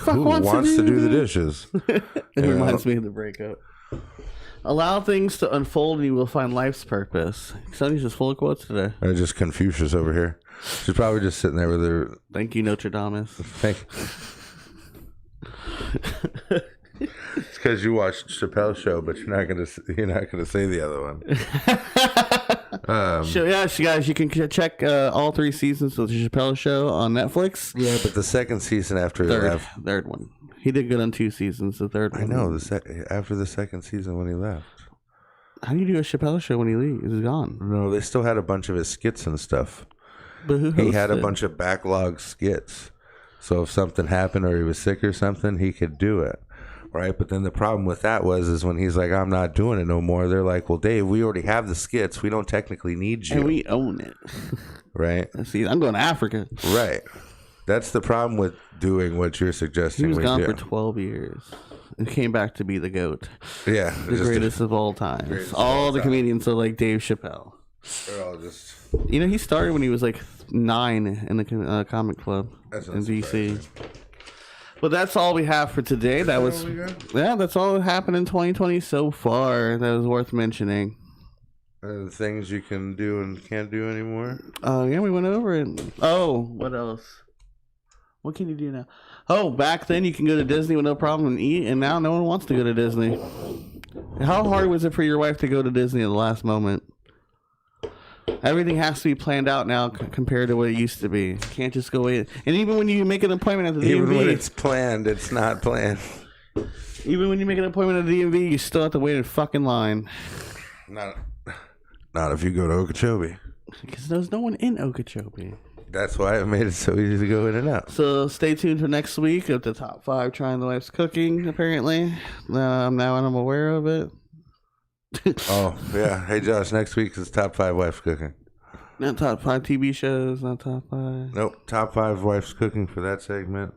Who wants to do the dishes? It reminds me of the breakup. Allow things to unfold and you will find life's purpose. Sonny's just full of quotes today. Just Confucius over here. She's probably just sitting there with her... Thank you, Notre Dame. It's because you watched Chappelle show, but you're not gonna say the other one. So guys, you can check all 3 seasons of the Chappelle show on Netflix. Yeah, but the second season after he left, third one. He did good on 2 seasons. The third one. I know. After the second season when he left. How do you do a Chappelle show when he leaves? He's gone. No, they still had a bunch of his skits and stuff. But he had a bunch of backlog skits. So if something happened or he was sick or something, he could do it. Right? But then the problem with that is when he's like, I'm not doing it no more. They're like, well, Dave, we already have the skits. We don't technically need you. And we own it. Right? See, I'm going to Africa. Right. That's the problem with doing what you're suggesting. He was gone for 12 years and came back to be the GOAT. Yeah. The greatest of all time. All the comedians are like Dave Chappelle. They're all just... You know, he started when he was like 9 in the comic club in D.C. But that's all we have for today. That's all that happened in 2020 so far. That was worth mentioning. The things you can do and can't do anymore. Yeah, we went over it. Oh, what else? What can you do now? Oh, back then you can go to Disney with no problem and eat, and now no one wants to go to Disney. How hard was it for your wife to go to Disney at the last moment? Everything has to be planned out now compared to what it used to be. You can't just go in. And even when you make an appointment at the DMV... Even when it's planned, it's not planned. Even when you make an appointment at the DMV, you still have to wait in fucking line. Not if you go to Okeechobee. Because there's no one in Okeechobee. That's why it made it so easy to go in and out. So stay tuned for next week of the top 5 trying the wife's cooking, apparently. Now I'm aware of it. Oh, yeah. Hey, Josh, next week is top 5 wife's cooking. Not top 5 TV shows, not top 5. Nope, top 5 wife's cooking for that segment.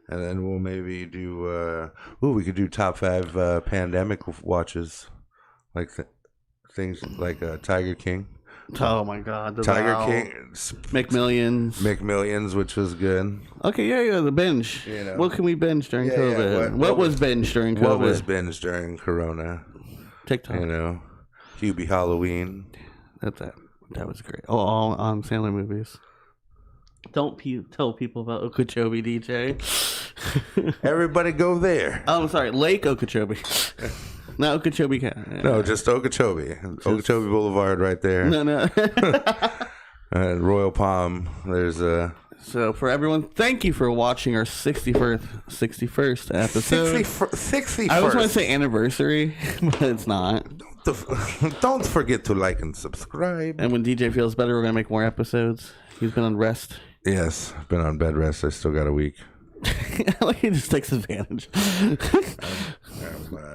And then we'll maybe do, we could do top 5 pandemic watches. Like things like Tiger King. Oh my God. Tiger King. McMillions, which was good. Okay, yeah, the binge. You know. What can we binge during COVID? Yeah. What was binge during COVID? What was binge during Corona? TikTok. You know, Hubie Halloween. That was great. Oh, all Sandler movies. Don't tell people about Okeechobee, DJ. Everybody go there. Oh, I'm sorry, Lake Okeechobee. Not Okeechobee County. No, just Okeechobee. Okeechobee Boulevard right there. No. Royal Palm. There's So for everyone, thank you for watching our 61st episode. 61st. I was going to say anniversary, but it's not. Don't forget to like and subscribe. And when DJ feels better, we're going to make more episodes. He's been on rest. Yes, I've been on bed rest. I still got a week. Like he just takes advantage.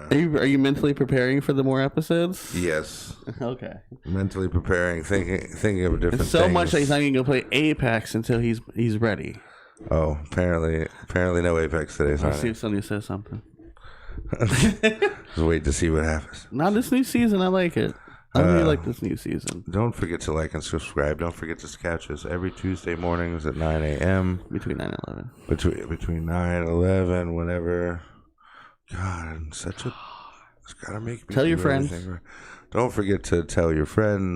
Are you mentally preparing for the more episodes? Yes. Okay. Mentally preparing, thinking of different It's so things. much that he's not even gonna play Apex until he's ready. Oh, apparently no Apex today. Let's see if somebody says something. Just wait to see what happens. Not this new season. I like it. I really like this new season. Don't forget to like and subscribe. Don't forget to catch us every Tuesday mornings at 9 a.m. Between 9 and 11. Between 9 and 11, whenever. God, it's gotta make me tell do your friends. everything. Don't forget to tell your friends.